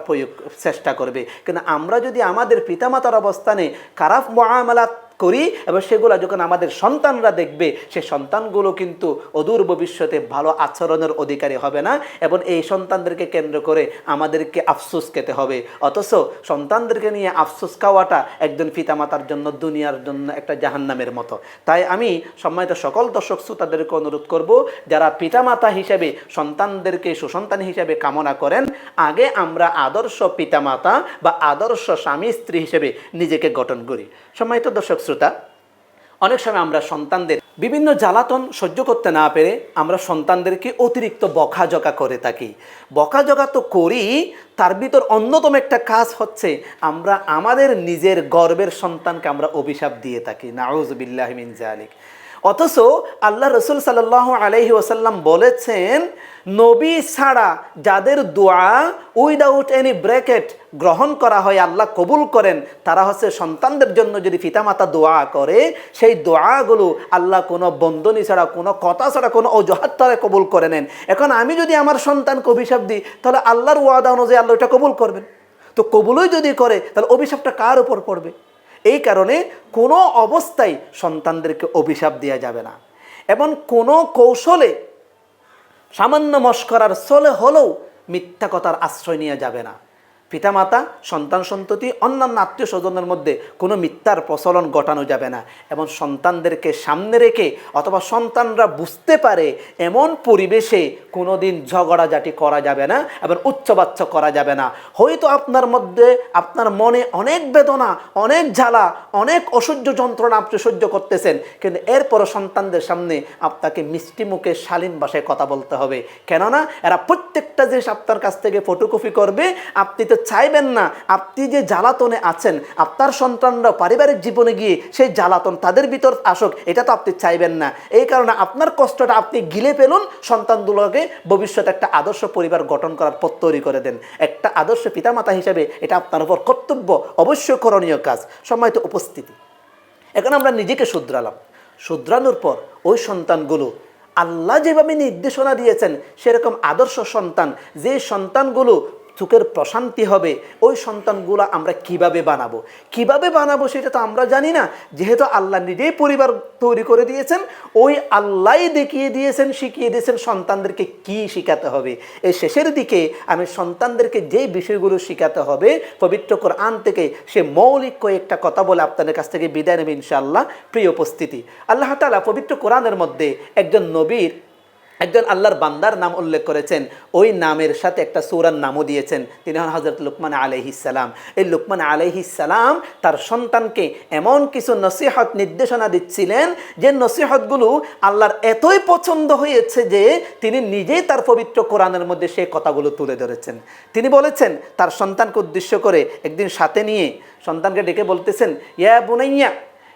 চেষ্টা করবে। কিন্তু আমরা যদি আমাদের পিতামাতার অবস্থানে খারাপ মুআমালাত করি এবং সেগুলো যখন আমাদের সন্তানরা দেখবে, সে সন্তানগুলো কিন্তু অদূর ভবিষ্যতে ভালো আচরণের অধিকারী হবে না এবং এই সন্তানদেরকে কেন্দ্র করে আমাদেরকে আফসোস খেতে হবে। অথচ সন্তানদেরকে নিয়ে আফসোস খাওয়াটা একজন পিতামাতার জন্য দুনিয়ার জন্য একটা জাহান্নামের মতো। তাই আমি সম্মানিত সকল দর্শক শ্রোতাদেরকে অনুরোধ করব, যারা পিতামাতা হিসেবে সন্তানদেরকে সুসন্তান হিসেবে কামনা করেন, আগে আমরা আদর্শ পিতামাতা বা আদর্শ স্বামী স্ত্রী হিসেবে নিজেকে গঠন করি। সম্মানিত দর্শক শ্রোতা, অনেক সময় আমরা সন্তানদের বিভিন্ন জ্বালাতন সহ্য করতে না পেরে আমরা সন্তানদেরকে অতিরিক্ত বকাঝকা করে থাকি। বকাঝকা তো করি, তার ভিতর অন্যতম একটা কাজ হচ্ছে আমরা আমাদের নিজের গর্বের সন্তানকে আমরা অভিশাপ দিয়ে থাকি। নাউযুবিল্লাহি মিন যালিক। অথচ আল্লাহ রাসূল সাল্লাল্লাহু আলাইহি ওয়াসাল্লাম বলেছেন, নবী ছাড়া যাদের দোয়া উইদাউট এনি ব্র্যাকেট গ্রহণ করা হয়, আল্লাহ কবুল করেন, তারা হচ্ছে সন্তানদের জন্য যদি পিতামাতা দোয়া করে, সেই দোয়াগুলো আল্লাহ কোনো বন্ধনী ছাড়া, কোনো কথা ছাড়া, কোনো অজুহাত ছাড়া কবুল করে নেন। এখন আমি যদি আমার সন্তানকে অভিশাপ দিই, তাহলে আল্লাহর ওয়াদা অনুযায়ী আল্লাহ এটা কবুল করবেন। তো কবুলই যদি করে, তাহলে অভিশাপটা কার উপর পড়বে? এই কারণে কোনো অবস্থায় সন্তানদেরকে অভিশাপ দেওয়া যাবে না এবং কোনো কৌশলে, সামান্য মশকরার ছলে হলেও মিথ্যা কথার আশ্রয় নেওয়া যাবে না। পিতামাতা, সন্তান সন্ততি, অন্যান্য আত্মীয় স্বজনের মধ্যে কোনো মিথ্যার প্রচলন ঘটানো যাবে না এবং সন্তানদেরকে সামনে রেখে অথবা সন্তানরা বুঝতে পারে এমন পরিবেশে কোনো দিন ঝগড়াঝাটি করা যাবে না এবং উচ্চবাচ্য করা যাবে না। হয়তো আপনার মধ্যে, আপনার মনে অনেক বেদনা, অনেক জ্বালা, অনেক অসহ্য যন্ত্রণা আপনি সহ্য করতেছেন, কিন্তু এরপরও সন্তানদের সামনে আপনাকে মিষ্টি মুখে শালীন ভাষায় কথা বলতে হবে। কেননা এরা প্রত্যেকটা জিনিস আপনার কাছ থেকে ফটোকপি করবে। আপনি তো চাইবেন না আপনি যে জ্বালাতনে আছেন আপনার সন্তানরা পারিবারিক জীবনে গিয়ে সেই জ্বালাতন তাদের ভিতর আসুক, এটা তো আপনি চাইবেন না। এই কারণে আপনার কষ্টটা আপনি গিলে ফেলুন, সন্তানগুলোকে ভবিষ্যতে একটা আদর্শ পরিবার গঠন করার পথ তৈরি করে দেন। একটা আদর্শ পিতামাতা হিসেবে এটা আপনার উপর কর্তব্য, অবশ্যই করণীয় কাজ। সম্মানিত উপস্থিতি, এখন আমরা নিজেকে শুধরালাম। শুধরানোর পর ওই সন্তানগুলো আল্লাহ যেভাবে নির্দেশনা দিয়েছেন সেরকম আদর্শ সন্তান, যে সন্তানগুলো চোখের প্রশান্তি হবে, ওই সন্তানগুলো আমরা কিভাবে বানাবো সেটা তো আমরা জানি না। যেহেতু আল্লাহ নিজেই পরিবার তৈরি করে দিয়েছেন, ওই আল্লাহই দেখিয়ে দিয়েছেন, শিখিয়ে দিয়েছেন সন্তানদেরকে কি শিখাতে হবে। এই শেষের দিকে আমি সন্তানদেরকে যে বিষয়গুলো শিখাতে হবে পবিত্র কোরআন থেকে সে মৌলিক কয়েকটা কথা বলে আপনাদের কাছ থেকে বিদায় নেবে ইনশাআল্লাহ। প্রিয় উপস্থিতি, আল্লাহ তাআলা পবিত্র কোরআনের মধ্যে একজন নবীর, একজন আল্লাহর বান্দার নাম উল্লেখ করেছেন। ওই নামের সাথে একটা সূরার নামও দিয়েছেন। তিনি হন হযরত লুকমান আলাইহিস সালাম। এই লুকমান আলাইহিস সালাম তার সন্তানকে এমন কিছু নসিহত নির্দেশনা দিচ্ছিলেন যে নসিহতগুলো আল্লাহর এতই পছন্দ হয়েছে যে তিনি নিজেই তার পবিত্র কোরআনের মধ্যে সেই কথাগুলো তুলে ধরেছেন। তিনি বলেছেন তার সন্তানকে উদ্দেশ্য করে, একদিন সাথে নিয়ে সন্তানকে ডেকে বলতেছেন, ইয়া বুনাইয়া,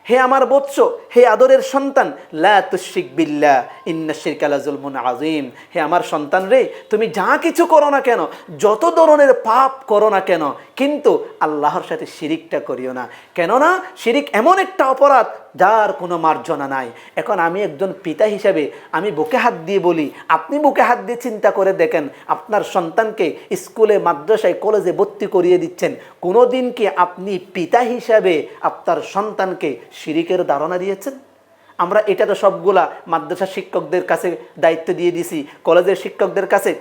হে আমার বৎস, হে আদরের সন্তান, লা তুশরিক বিল্লাহ ইন্না শিরকা লাযুলমুন আযীম। হে আমার সন্তান রে, তুমি যা কিছু করো না কেন, যত ধরনের পাপ করো না কেন, কিন্তু আল্লাহর সাথে শিরিকটা করিও না। কেননা শিরিক এমন একটা অপরাধ যার কোনো মার্জনা নাই। এখন আমি একজন পিতা হিসাবে আমি বুকে হাত দিয়ে বলি, আপনি বুকে হাত দিয়ে চিন্তা করে দেখেন, আপনার সন্তানকে স্কুলে, মাদ্রাসায়, কলেজে ভর্তি করিয়ে দিচ্ছেন, কোনো দিন কি আপনি পিতা হিসাবে আপনার সন্তানকে শিরিকের ধারণা দিয়েছেন? আমরা এটা তো সবগুলা মাদ্রাসা শিক্ষকদের কাছে দায়িত্ব দিয়ে দিছি, কলেজের শিক্ষকদের কাছে,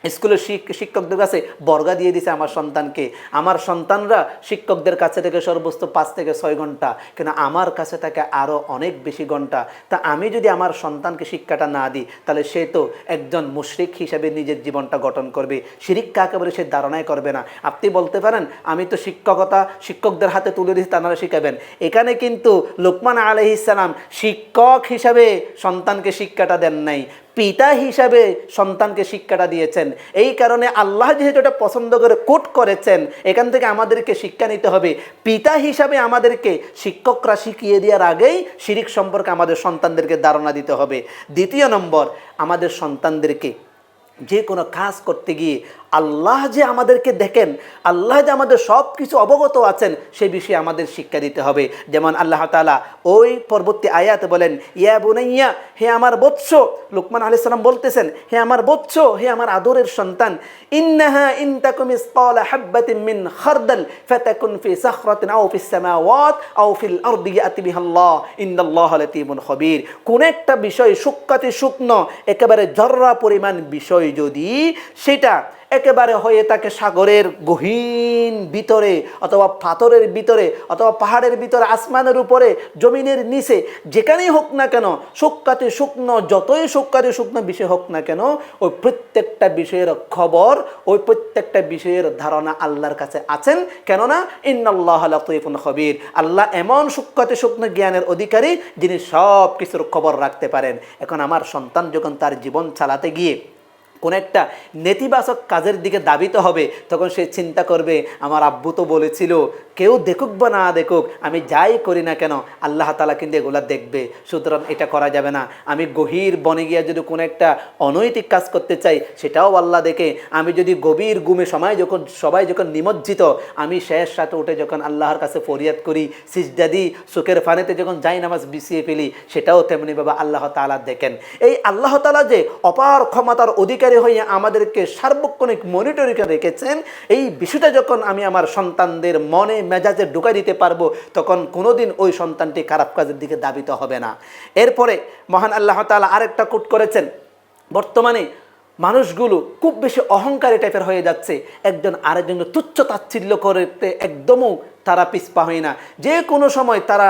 স্কুলের শিক্ষকদের কাছে বর্গা দিয়ে দিছে আমার সন্তানকে। আমার সন্তানরা শিক্ষকদের কাছে থেকে সর্বোচ্চ 5 থেকে 6 ঘন্টা, কিন্তু আমার কাছে থাকে আরও অনেক বেশি ঘন্টা। তা আমি যদি আমার সন্তানকে শিক্ষাটা না দিই, তাহলে সে তো একজন মুশরিক হিসাবে নিজের জীবনটা গঠন করবে। শিরিক কাকে বলে সে ধারণাই করবে না। আপনি বলতে পারেন আমি তো শিক্ষকতা শিক্ষকদের হাতে তুলে দিচ্ছি, তারা শিখাবেন। এখানে কিন্তু লুকমান আলাইহিস সালাম শিক্ষক হিসাবে সন্তানকে শিক্ষাটা দেন নাই, পিতা হিসাবে সন্তানকে শিক্ষাটা দিয়েছেন। এই কারণে আল্লাহ যেহেতু এটা পছন্দ করে কোট করেছেন, এখান থেকে আমাদেরকে শিক্ষা নিতে হবে। পিতা হিসাবে আমাদেরকে শিক্ষকরা শিখিয়ে দেওয়ার আগেই শিরিক সম্পর্কে আমাদের সন্তানদেরকে ধারণা দিতে হবে। দ্বিতীয় নম্বর, আমাদের সন্তানদেরকে যে কোনো কাজ করতে গিয়ে আল্লাহ যে আমাদেরকে দেখেন, আল্লাহ যে আমাদের সব কিছু অবগত আছেন, সে বিষয়ে আমাদের শিক্ষা দিতে হবে। যেমন আল্লাহ তাআলা ওই পরবর্তী আয়াতে বলেন, ইয়া বুনাইয়া, হে আমার বৎস, লুকমান আলাইহিস সালাম বলতেছেন, হে আমার বৎস, হে আমার আদরের সন্তান, ইন্নাহা ইন তাকুম মিসকালা হাববাতিন মিন খারদাল ফাতাকুন ফি সাখরাতিন আও ফিস সামাওয়াত আও ফিল আরদি ইয়াতি বিহাল্লাহ ইন্নাল্লাহা লাতীফুন খবীর। কোন একটা বিষয় সূক্ষ্মাতি শুকনো, একেবারে জররা পরিমাণ বিষয় যদি সেটা একেবারে হয়ে থাকে সাগরের গহীন ভিতরে, অথবা পাথরের ভিতরে, অথবা পাহাড়ের ভিতরে, আসমানের উপরে, জমিনের নিচে, যেখানেই হোক না কেন, সূক্ষ্মাতি শুকনো, যতই সূক্ষ্মাতি শুকনো বিষয় হোক না কেন, ওই প্রত্যেকটা বিষয়ের খবর, ওই প্রত্যেকটা বিষয়ের ধারণা আল্লাহর কাছে আছেন। কেননা ইন্নাল্লাহা লাতীফুন খবীর, আল্লাহ এমন সূক্ষ্মাতি শুকনো জ্ঞানের অধিকারী যিনি সব কিছুর খবর রাখতে পারেন। এখন আমার সন্তান যখন তার জীবন চালাতে গিয়ে কোন একটা নেতিবাচক কাজের দিকে ধাবিত হবে, তখন সে চিন্তা করবে আমার আব্বু তো বলেছিল কেউ দেখুক বা না দেখুক, আমি যাই করি না কেন আল্লাহ তাআলা কিন্তু এগুলা দেখবে, সুতরাং এটা করা যাবে না। আমি গভীর বনে গিয়ে যদি কোনো একটা অনৈতিক কাজ করতে চাই, সেটাও আল্লাহ দেখে। আমি যদি গভীর ঘুমে সবাই যখন নিমজ্জিত, আমি শেষ রাতে উঠে যখন আল্লাহর কাছে ফরিয়াদ করি, সিজদা দিই, চোখের ফানেতে যখন যাই নামাজ বিছিয়ে ফেলি, সেটাও তেমনিভাবে আল্লাহ তাআলা দেখেন। এই আল্লাহ তাআলা যে অপার ক্ষমতার অধিকারী হয়ে আমাদেরকে সার্বক্ষণিক মনিটরিংয়ে রেখেছেন, এই বিষয়টা যখন আমি আমার সন্তানদের মনে মেজাজে ঢুকাই দিতে পারবো, তখন কোনোদিন ওই সন্তানটি খারাপ কাজের দিকে ধাবিত হবে না। এরপরে মহান আল্লাহ তাআলা আরেকটা কোট করেছেন, বর্তমানে মানুষগুলো খুব বেশি অহংকারী টাইপের হয়ে যাচ্ছে, একজন আরেকজনকে তুচ্ছ তাচ্ছিল্য করতে একদমও তারা পিছপা হয় না। যে কোনো সময় তারা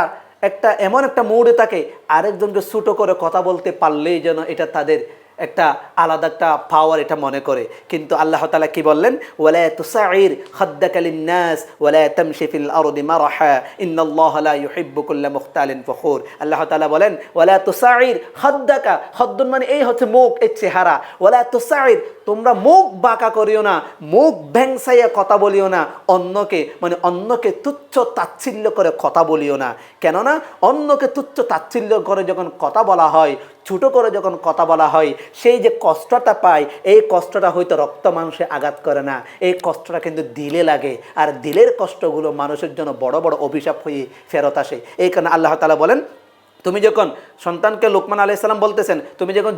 এমন একটা মুডে থাকে, আরেকজনকে ছোটো করে কথা বলতে পারলেই যেন এটা তাদের একটা আলাদা একটা পাওয়ার এটা মনে করে। কিন্তু আল্লাহ তাআলা কি বললেন, ওয়ালা তুসাইর খাদ্দাকা লিন্নাস ওয়ালা তামশি ফিল আরদি মারহা ইন্নাল্লাহা লা ইউহিব্বু কুল্লা মুখতালিন ফখুর। আল্লাহ তাআলা বলেন ওয়ালা তুসাইর খাদ্দাকা, খাদ্দুন মানে এই হচ্ছে মুখ, এই চেহারা। ওয়ালা তুসাইর, তোমরা মুখ বাঁকা করিও না, মুখ ভ্যাংসাইয়া কথা বলিও না, অন্যকে তুচ্ছ তাচ্ছিল্য করে কথা বলিও না। কেননা অন্যকে তুচ্ছ তাচ্ছিল্য করে যখন কথা বলা হয়, ছোটো করে যখন কথা বলা হয়, সেই যে কষ্টটা পায়, এই কষ্টটা হয়তো রক্ত মাংসে আঘাত করে না, এই কষ্টটা কিন্তু দিলে লাগে। আর দিলের কষ্টগুলো মানুষের জন্য বড় বড় অভিশাপ হয়ে ফেরত আসে। এই কারণে আল্লাহ তাআলা বলেন, তুমি যখন সন্তানকে, লোকমান আলাইহিস সালাম বলতেছেন, তুমি যখন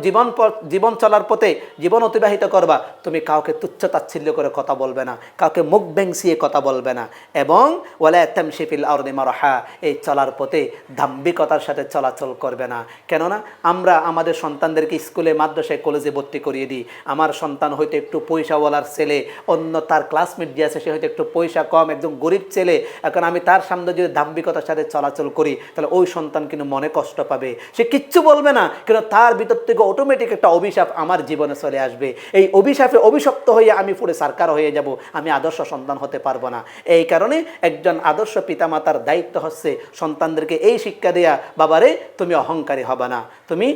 জীবন চলার পথে জীবন অতিবাহিত করবা, তুমি কাউকে তুচ্ছ তাচ্ছিল্য করে কথা বলবে না, কাউকে মুখ ভেংসিয়ে কথা বলবে না, এবং ওয়ালা তামশি ফিল আরদি মারহা, এই চলার পথে দাম্ভিকতার সাথে চলাচল করবে না। কেননা আমরা আমাদের সন্তানদেরকে স্কুলে, মাদ্রাসায়, কলেজে ভর্তি করিয়ে দিই। আমার সন্তান হয়তো একটু পয়সাওয়ালার ছেলে, অন্য তার ক্লাসমেট যে আছে সে হয়তো একটু পয়সা কম, একদম গরিব ছেলে। এখন আমি তার সামনে যদি দাম্ভিকতার সাথে চলাচল করি, তাহলে ওই সন্তান কিন্তু মনে কষ্ট পাবে, সে কিচ্ছু বলবে না, কিন্তু তার ভিতর থেকে অটোমেটিক একটা অভিশাপ আমার জীবনে চলে আসবে। এই অভিশাপে অভিশপ্ত হয়ে আমি পুরো সারকার হয়ে যাব, আমি আদর্শ সন্তান হতে পারবো না। এই কারণে একজন আদর্শ পিতামাতার দায়িত্ব হচ্ছে সন্তানদেরকে এই শিক্ষা দেয়া, বাবারে তুমি অহংকারী হবে না, তুমি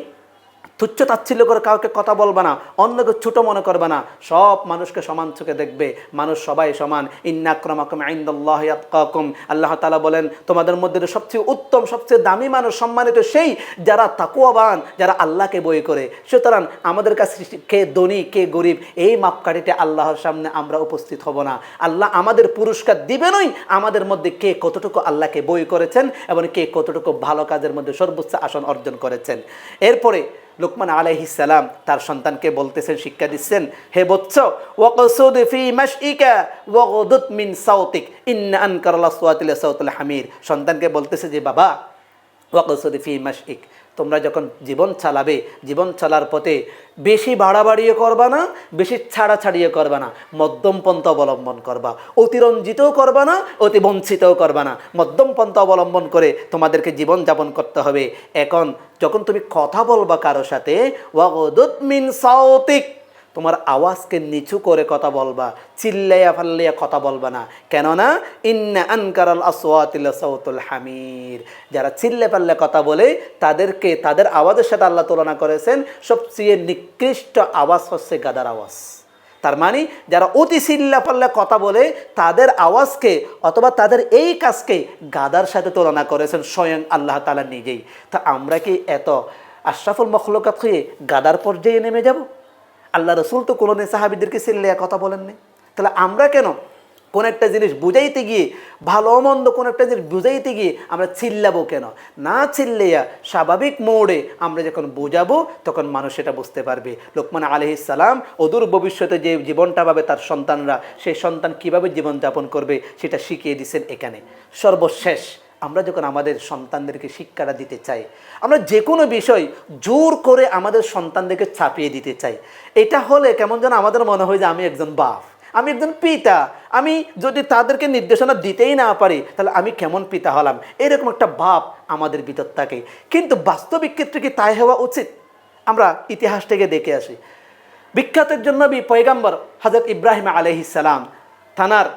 তুচ্ছ তাচ্ছিল্য করে কাউকে কথা বলবে না, অন্যকে ছোট মনে করবে না, সব মানুষকে সমান চোখে দেখবে, মানুষ সবাই সমান। ইন্না আক্রামাকুম ইনদাল্লাহি আতকাকুম, আল্লাহ তাআলা বলেন তোমাদের মধ্যে সবচেয়ে উত্তম, সবচেয়ে দামি মানুষ, সম্মানিত সেই যারা তাকওয়াবান, যারা আল্লাহকে ভয় করে। সুতরাং আমাদের কাছে কে ধনী কে গরিব এই মাপকাঠিতে আল্লাহর সামনে আমরা উপস্থিত হব না। আল্লাহ আমাদের পুরস্কার দিবেনই আমাদের মধ্যে কে কতটুকু আল্লাহকে ভয় করেছেন এবং কে কতটুকু ভালো কাজের মধ্যে সর্বোচ্চ আসন অর্জন করেছেন। এরপরে লুকমান আলাইহিস সালাম তার সন্তানকে বলতেছেন, শিক্ষা দিচ্ছেন, হে বৎস, ওয়াকসুদ ফি মাশইকা ওয়াগদুদ মিন সাউতিক ইন্না আনকারাল আসওয়াতি লাসাউতুল হামির। সন্তানকে বলতেছে যে বাবা, ওয়াকসুদ ফি মাশইক, তোমরা যখন জীবন চালাবে, জীবন চলার পথে বেশি বাড়াবাড়িও করবা না, বেশি ছাড়াছাড়িও করবা না, মধ্যম পন্থা অবলম্বন করবা। অতিরঞ্জিতও করবা না, অতি বঞ্চিতও করবা না, মধ্যম পন্থা অবলম্বন করে তোমাদেরকে জীবন যাপন করতে হবে। এখন যখন তুমি কথা বলবা কারো সাথে, ওয়াগদুদ মিন সাউতিক, তোমার আওয়াজকে নিচু করে কথা বলবা, চিল্লাইয়া ফাল্লাইয়া কথা বলবা না। কেননা ইন্না আনকারাল আসওয়াতি লাসাউতুল হামির, যারা চিল্লে পাল্লে কথা বলে তাদেরকে, তাদের আওয়াজের সাথে আল্লাহ তুলনা করেছেন সবচেয়ে নিকৃষ্ট আওয়াজ হচ্ছে গাদার আওয়াজ। তার মানে যারা অতি চিল্লা পাল্লা কথা বলে তাদের আওয়াজকে অথবা তাদের এই কাজকে গাদার সাথে তুলনা করেছেন স্বয়ং আল্লাহ তাআলা নিজেই। তা আমরা কি এত আশরাফুল মখলুকাত হয়ে গাদার পর্যায়ে নেমে যাব? আল্লাহ রসুল তো কোনো সাহাবীদেরকে চিল্লাইয়া কথা বলেননি, তাহলে আমরা কেন কোন একটা জিনিস বুঝাইতে গিয়ে, ভালো মন্দ কোন একটা জিনিস বুঝাইতে গিয়ে আমরা চিল্লাবো কেন? না চিল্লাইয়া স্বাভাবিক মোড়ে আমরা যখন বুঝাবো তখন মানুষ সেটা বুঝতে পারবে। লোকমান আলাইহিস সালাম অদূর ভবিষ্যতে যে জীবনটা পাবে তার সন্তানরা, সেই সন্তান কিভাবে জীবনযাপন করবে সেটা শিখিয়ে দিচ্ছেন এখানে। সর্বশেষ আমরা যখন আমাদের সন্তানদেরকে শিক্ষাটা দিতে চাই, আমরা যে কোনো বিষয় জোর করে আমাদের সন্তানদেরকে চাপিয়ে দিতে চাই, এটা হলে কেমন যেন আমাদের মনে হয় যে আমি একজন বাপ, আমি একজন পিতা, আমি যদি তাদেরকে নির্দেশনা দিতেই না পারি তাহলে আমি কেমন পিতা হলাম, এরকম একটা ভাব আমাদের ভিতর থাকে। কিন্তু বাস্তবিক ক্ষেত্রে কি তাই হওয়া উচিত? আমরা ইতিহাস থেকে দেখে আসি। বিখ্যাতের জন্য পয়গাম্বর হযরত ইব্রাহিম আলাইহিস সালাম, তানার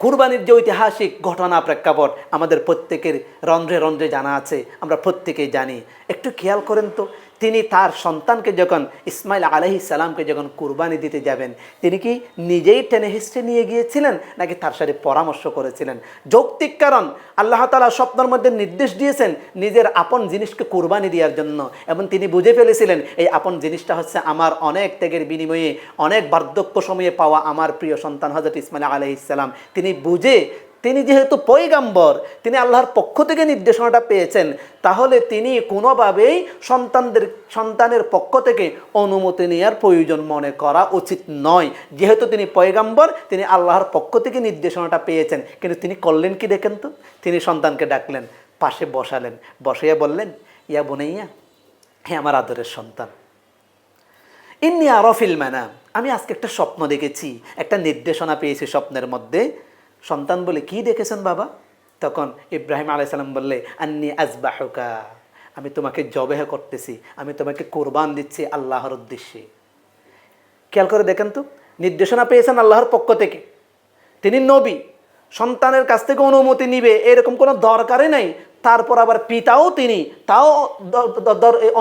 কুরবানির যে ঐতিহাসিক ঘটনা প্রেক্ষাপট আমাদের প্রত্যেকের রন্ধ্রে রন্ধ্রে জানা আছে, আমরা প্রত্যেকেই জানি। একটু খেয়াল করেন তো, তিনি তার সন্তানকে যখন, ইসমাইল আলাইহিস সালামকে যখন কুরবানি দিতে যাবেন, তিনি কি নিজেই টেনে হিস্ট্রি নিয়ে গিয়েছিলেন নাকি তার সাথে পরামর্শ করেছিলেন? যৌক্তিক কারণ, আল্লাহ তাআলা স্বপ্নের মধ্যে নির্দেশ দিয়েছেন নিজের আপন জিনিসকে কুরবানি দেওয়ার জন্য, এবং তিনি বুঝে ফেলেছিলেন এই আপন জিনিসটা হচ্ছে আমার অনেক ত্যাগের বিনিময়ে, অনেক বার্ধক্য সময়ে পাওয়া আমার প্রিয় সন্তান হযরত ইসমাইল আলাইহিস সালাম। তিনি বুঝে, তিনি যেহেতু পয়গাম্বর, তিনি আল্লাহর পক্ষ থেকে নির্দেশনাটা পেয়েছেন, তাহলে তিনি কোনোভাবেই সন্তানের পক্ষ থেকে অনুমতি নেওয়ার প্রয়োজন মনে করা উচিত নয়। যেহেতু তিনি পয়গাম্বর, তিনি আল্লাহর পক্ষ থেকে নির্দেশনাটা পেয়েছেন। কিন্তু তিনি করলেন কি দেখেন তো, তিনি সন্তানকে ডাকলেন, পাশে বসালেন, বসাইয়া বললেন, ইয়া বুনাইয়া, হে আমার আদরের সন্তান, ইন্নী আরফিল মানাম, আমি আজকে একটা স্বপ্ন দেখেছি, একটা নির্দেশনা পেয়েছি স্বপ্নের মধ্যে। সন্তান বলে, কি দেখেছেন বাবা? তখন ইব্রাহিম আলাইহিস সালাম বললে, আন্নী আযবাহুকা, আমি তোমাকে জবেহ করতেছি, আমি তোমাকে কোরবান দিচ্ছি আল্লাহর উদ্দেশ্যে। খেয়াল করে দেখেন তো, নির্দেশনা পেয়েছেন আল্লাহর পক্ষ থেকে, তিনি নবী, সন্তানের কাছ থেকে অনুমতি নিবে এরকম কোনো দরকারই নাই। তারপর আবার পিতাও তিনি, তাও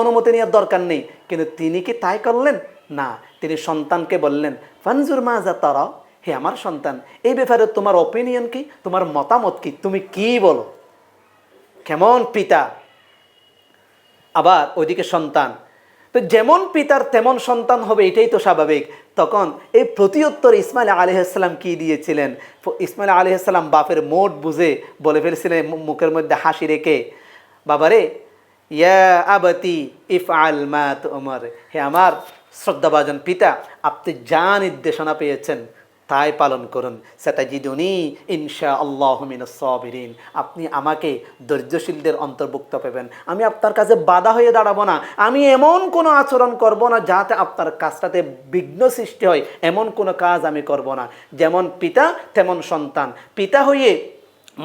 অনুমতি নেওয়ার দরকার নেই, কিন্তু তিনি কি তাই করলেন না? তিনি সন্তানকে বললেন, ফানজুর মাজা তারা, হে আমার সন্তান, এই ব্যাপারে তোমার অপিনিয়ন কি, তোমার মতামত কি, তুমি কি বলো? কেমন পিতা, আবার ওইদিকে সন্তান, তো যেমন পিতার তেমন সন্তান হবে, এটাই তো স্বাভাবিক। তখন এই প্রতিউত্তর ইসমাইল আলাইহিস সালাম কি দিয়েছিলেন? ইসমাইল আলাইহিস সালাম বাপের মোট বুঝে বলে ফেলেছিলেন মুখের মধ্যে হাসি রেখে, বাবারে, ইয়া আবাতি ইফআল মা তুমার, হে আমার শ্রদ্ধাভাজন পিতা, আপনি যা নির্দেশনা পেয়েছেন তাই পালন করুন। সাতাজিদুনি ইনশাআল্লাহু মিনাস সাবিরিন, আপনি আমাকে ধৈর্যশীলদের অন্তর্ভুক্ত পাবেন। আমি আপনার কাছে বাধা হয়ে দাঁড়াবো না, আমি এমন কোনো আচরণ করব না যাতে আপনার কাজটাতে বিঘ্ন সৃষ্টি হয়, এমন কোনো কাজ আমি করব না। যেমন পিতা তেমন সন্তান, পিতা হয়ে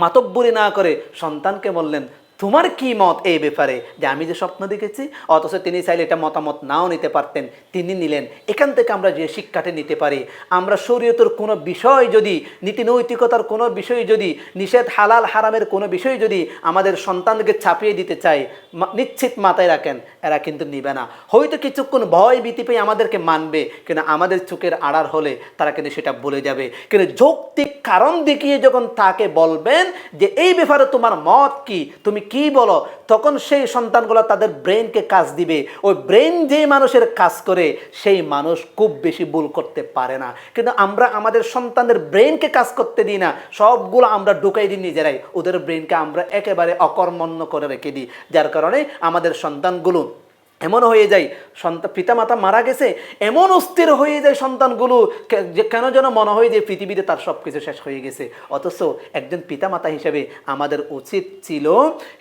মাতব্বরি না করে সন্তানকে বললেন, তোমার কি মত এই ব্যাপারে, যে আমি যে স্বপ্ন দেখেছি? অথচ তিনি চাইলে এটা মতামত নাও নিতে পারতেন, তিনি নিলেন। এখান থেকে আমরা যে শিক্ষাটা নিতে পারি, আমরা শরীয়তের কোনো বিষয় যদি, নীতি নৈতিকতার কোনো বিষয় যদি, নিষেধ হালাল হারামের কোনো বিষয় যদি আমাদের সন্তানকে ছাপিয়ে দিতে চাই, নিশ্চিত মাথায় রাখেন এরা কিন্তু নিবে না। হয়তো কিছুক্ষণ ভয় ভীতি পেয়ে আমাদেরকে মানবে, কিন্তু আমাদের চোখের আড়ার হলে তারা কিন্তু সেটা বলে যাবে। কিন্তু যৌক্তিক কারণ দেখিয়ে যখন তাকে বলবেন যে এই ব্যাপারে তোমার মত কি, তুমি কি বলো, তখন সেই সন্তানগুলো তাদের ব্রেনকে কাজ দিবে। ওই ব্রেন যে মানুষের কাজ করে সেই মানুষ খুব বেশি ভুল করতে পারে না। কিন্তু আমরা আমাদের সন্তানদের ব্রেনকে কাজ করতে দিই না, সবগুলো আমরা ঢুকাই দিই নিজেরাই, ওদের ব্রেনকে আমরা একেবারে অকর্মণ্য করে রেখে দিই। যার কারণে আমাদের সন্তানগুলো এমন হয়ে যায়, পিতামাতা মারা গেছে, এমন অস্থির হয়ে যায় সন্তানগুলো, যে কেন যেন মনে হয় যে পৃথিবীতে তার সব কিছু শেষ হয়ে গেছে। অথচ একজন পিতামাতা হিসেবে আমাদের উচিত ছিল,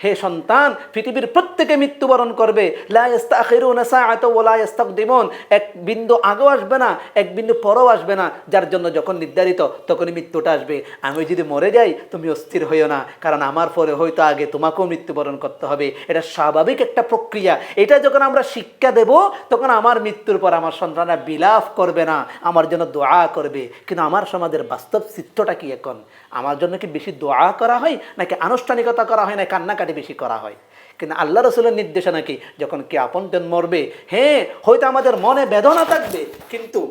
হে সন্তান, পৃথিবীর প্রত্যেকে মৃত্যুবরণ করবে, লা ইস্তাখিরুনা সাআতা ওয়া লা ইস্তাকদিমুন, এক বিন্দু আগেও আসবে না, এক বিন্দু পরেও আসবে না, যার জন্য যখন নির্ধারিত তখনই মৃত্যুটা আসবে। আমি যদি মরে যাই তুমি অস্থির হইও না, কারণ আমার পরে হয়তো আগে তোমাকেও মৃত্যুবরণ করতে হবে। এটা স্বাভাবিক একটা প্রক্রিয়া। এটা যখন আমরা শিক্ষা দেব, তখন আমার মৃত্যুর পর আমার সন্তানরা বিলাপ করবে না, আমার জন্য দোয়া করবে। কিন্তু আমার সমাজের বাস্তব চিত্রটা কি এখন? আমার জন্য কি বেশি দোয়া করা হয়, নাকি আনুষ্ঠানিকতা করা হয়, না কান্নাকাটি বেশি করা হয়? কিন্তু আল্লাহ রসুলের নির্দেশনা কি, যখন কে আপনজন মরবে, হ্যাঁ হয়তো আমাদের মনে বেদনা থাকবে, কিন্তু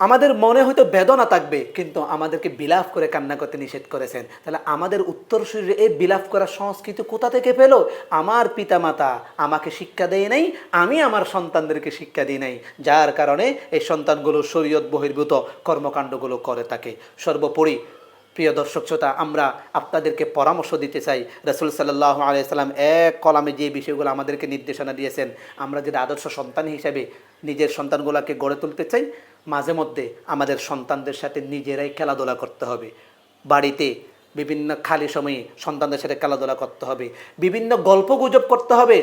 আমাদের মনে হয়তো বেদনা থাকবে, কিন্তু আমাদেরকে বিলাপ করে কান্না করতে নিষেধ করেছেন। তাহলে আমাদের উত্তরসূরিরা এই বিলাপ করার সংস্কৃতি কোথা থেকে পেল? আমার পিতামাতা আমাকে শিক্ষা দেয় নাই, আমি আমার সন্তানদেরকে শিক্ষা দিই নাই, যার কারণে এই সন্তানগুলো শরীয়ত বহির্ভূত কর্মকাণ্ডগুলো করে থাকে। সর্বোপরি প্রিয় দর্শক শ্রোতা, আমরা আপনাদেরকে পরামর্শ দিতে চাই, রাসূল সাল্লাল্লাহু আলাইহি সাল্লাম এক কলামে যে বিষয়গুলো আমাদেরকে নির্দেশনা দিয়েছেন, আমরা যদি আদর্শ সন্তান হিসেবে নিজের সন্তানগুলোকে গড়ে তুলতে চাই, মাঝে মধ্যে আমাদের সন্তানদের সাথে নিজেরাই খেলাধুলা করতে হবে। বাড়িতে বিভিন্ন খালি সময়ে সন্তানদের সাথে খেলাধুলা করতে হবে, বিভিন্ন গল্পগুজব করতে হবে,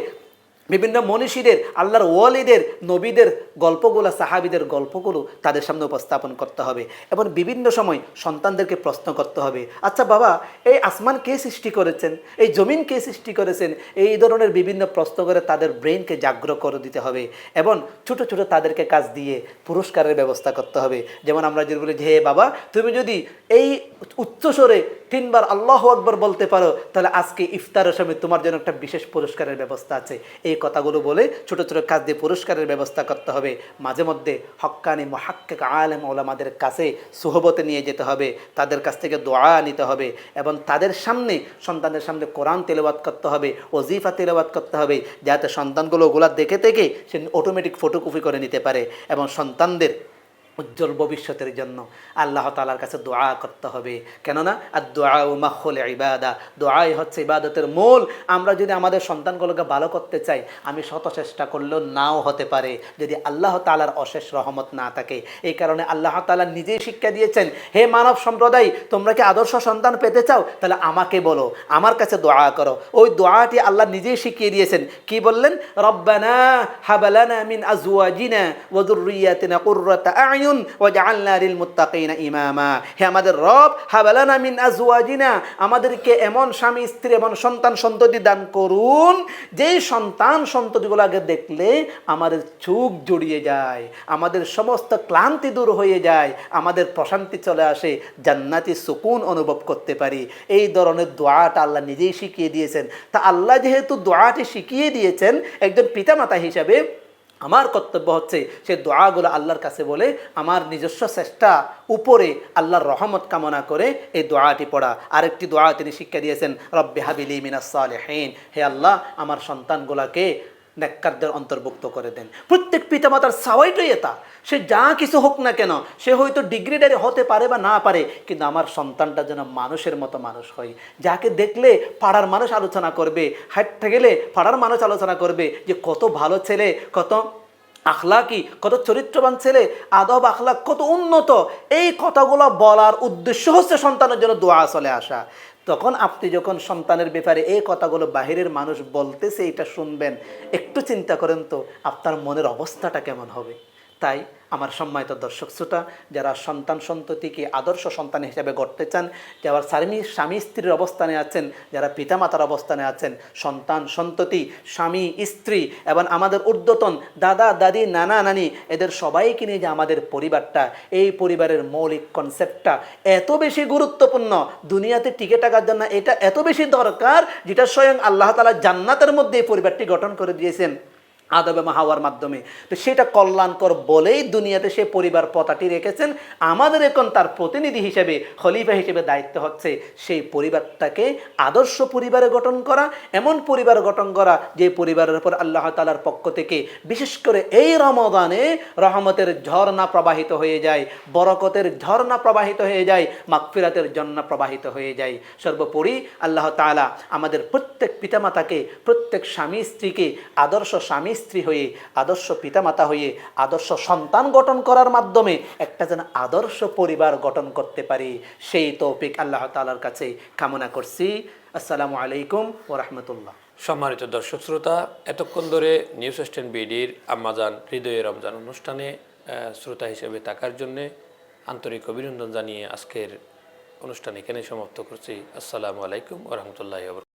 বিভিন্ন মনীষীদের, আল্লাহর ওয়ালিদের, নবীদের গল্পগুলো, সাহাবীদের গল্পগুলো তাদের সামনে উপস্থাপন করতে হবে। এবং বিভিন্ন সময় সন্তানদেরকে প্রশ্ন করতে হবে, আচ্ছা বাবা, এই আসমান কে সৃষ্টি করেছেন, এই জমিন কে সৃষ্টি করেছেন, এই ধরনের বিভিন্ন প্রশ্ন করে তাদের ব্রেনকে জাগ্রত করে দিতে হবে। এবং ছোট ছোট তাদেরকে কাজ দিয়ে পুরস্কারের ব্যবস্থা করতে হবে। যেমন আমরা যদি বলি যে হে বাবা, তুমি যদি এই উচ্চস্বরে 3 বার আল্লাহু আকবার বলতে পারো, তাহলে আজকে ইফতারের সময় তোমার জন্য একটা বিশেষ পুরস্কারের ব্যবস্থা আছে। এই কথাগুলো বলে ছোট ছোট কাজ দিয়ে পুরস্কারের ব্যবস্থা করতে হবে। মাঝে মধ্যে হক্কানি মুহাক্কিক আলেম ওলামাদের কাছে সুহবতে নিয়ে যেতে হবে, তাদের কাছ থেকে দোয়া নিতে হবে, এবং তাদের সামনে, সন্তানদের সামনে কোরআন তেলাওয়াত করতে হবে, ওজিফা তেলাওয়াত করতে হবে, যাতে সন্তানগুলো ওগুলা দেখে থেকে সে অটোমেটিক ফটোকপি করে নিতে পারে এবং সন্তানদের উজ্জ্বল ভবিষ্যতের জন্য আল্লাহ তাআলার কাছে দোয়া করতে হবে। কেননা আদ-দুআউ মাখুল ইবাদা, দোয়াই হচ্ছে ইবাদতের মূল। আমরা যদি আমাদের সন্তানগুলোকে ভালো করতে চাই, আমি শত চেষ্টা করলেও নাও হতে পারে যদি আল্লাহ তাআলার অশেষ রহমত না থাকে। এই কারণে আল্লাহ তাআলা নিজেই শিক্ষা দিয়েছেন, হে মানব সম্প্রদায়, তোমরা কি আদর্শ সন্তান পেতে চাও? তাহলে আমাকে বলো, আমার কাছে দোয়া করো। ওই দোয়াটি আল্লাহ নিজেই শিখিয়ে দিয়েছেন। কি বললেন? রব্বানা হাব লানা মিন আজওয়াজিনা ওয়া যুররিয়াতিনা কুররাতা আ'য়ুন ওয়াজআলনা লিল মুত্তাকিনা ইমামা। হে আমাদের রব, হাব লানা মিন আজওয়াজিনা, আমাদেরকে এমন স্বামী স্ত্রী এবং সন্তান সন্ততি দান করুন যেই সন্তান সন্ততিগুলোকে দেখলে আমাদের চোখ জড়িয়ে যায়, আমাদের সমস্ত ক্লান্তি দূর হয়ে যায়, আমাদের প্রশান্তি চলে আসে, জান্নাতি সুকুন অনুভব করতে পারি। এই ধরনের দোয়াটা আল্লাহ নিজেই শিখিয়ে দিয়েছেন। তা আল্লাহ যেহেতু দোয়াটি শিখিয়ে দিয়েছেন, একজন পিতামাতা হিসাবে আমার কর্তব্য হচ্ছে সে দোয়াগুলো আল্লাহর কাছে বলে আমার নিজস্ব চেষ্টা উপরে আল্লাহর রহমত কামনা করে এই দোয়াটি পড়া। আরেকটি দোয়া তিনি শিক্ষা দিয়েছেন, রব্বি হাবিলি মিনাস সালিহিন, হে আল্লাহ আমার সন্তানগুলোকে নেককারদের অন্তর্ভুক্ত করে দেন। প্রত্যেক পিতামাতার চাওয়াইটাই এটা, সে যা কিছু হোক না কেন, সে হয়তো ডিগ্রিডারি হতে পারে বা না পারে, কিন্তু আমার সন্তানটা যেন মানুষের মতো মানুষ হয়, যাকে দেখলে পাড়ার মানুষ আলোচনা করবে, হাঁটতে গেলে পাড়ার মানুষ আলোচনা করবে যে কত ভালো ছেলে, কত আখলাকি, কত চরিত্রবান ছেলে, আদব আখলাক কত উন্নত। এই কথাগুলো বলার উদ্দেশ্য হচ্ছে সন্তানের জন্য দোয়া চলে আসা। তখন আপনি যখন সন্তানের ব্যাপারে এই কথাগুলো বাহিরের মানুষ বলতেছে, এটা শুনবেন, একটু চিন্তা করেন তো আপনার মনের অবস্থাটা কেমন হবে। তাই আমার সম্মানিত দর্শক শ্রোতা, যারা সন্তান সন্ততিকে আদর্শ সন্তান হিসেবে গড়তে চান, যারা স্বামী স্ত্রীর অবস্থানে আছেন, যারা পিতামাতার অবস্থানে আছেন, সন্তান সন্ততি, স্বামী স্ত্রী এবং আমাদের ঊর্ধ্বতন দাদা দাদি নানা নানি, এদের সবাইকে নিয়ে যে আমাদের পরিবারটা, এই পরিবারের মৌলিক কনসেপ্টটা এত বেশি গুরুত্বপূর্ণ, দুনিয়াতে টিকে থাকার জন্য এটা এত বেশি দরকার, যেটা স্বয়ং আল্লাহ তাআলা জান্নাতের মধ্যে এই পরিবারটি গঠন করে দিয়েছেন আদবে মাহাওয়ার মাধ্যমে। তো সেটা কল্যাণকর বলেই দুনিয়াতে সে পরিবার পতাটি রেখেছেন। আমাদের এখন তার প্রতিনিধি হিসেবে, খলিফা হিসেবে দায়িত্ব হচ্ছে সেই পরিবারটাকে আদর্শ পরিবারে গঠন করা, এমন পরিবার গঠন করা যে পরিবারের উপর আল্লাহ তাআলার পক্ষ থেকে বিশেষ করে এই রমাদানে রহমতের ঝর্ণা প্রবাহিত হয়ে যায়, বরকতের ঝর্ণা প্রবাহিত হয়ে যায়, মাগফিরাতের ঝর্ণা প্রবাহিত হয়ে যায়। সর্বোপরি আল্লাহ তাআলা আমাদের প্রত্যেক পিতামাতাকে, প্রত্যেক স্বামী স্ত্রীকে আদর্শ স্বামী স্ত্রী হয়ে, আদর্শ পিতামাতা হয়ে, আদর্শ সন্তান গঠন করার মাধ্যমে একটা যেন আদর্শ পরিবার গঠন করতে পারি, সেই তৌফিক আল্লাহ তাআলার কাছে কামনা করছি। আসসালামু আলাইকুম ওয়া রাহমাতুল্লাহ। সম্মানিত দর্শক শ্রোতা, এতক্ষণ ধরে নিউজ স্ট্যান্ড বিডির আম্মাজান হৃদয়ে রমজান অনুষ্ঠানে শ্রোতা হিসেবে থাকার জন্যে আন্তরিক অভিনন্দন জানিয়ে আজকের অনুষ্ঠান এখানে সমাপ্ত করছি। আসসালামু আলাইকুম ওয়া রাহমাতুল্লাহি ওয়া বারাকাতুহু।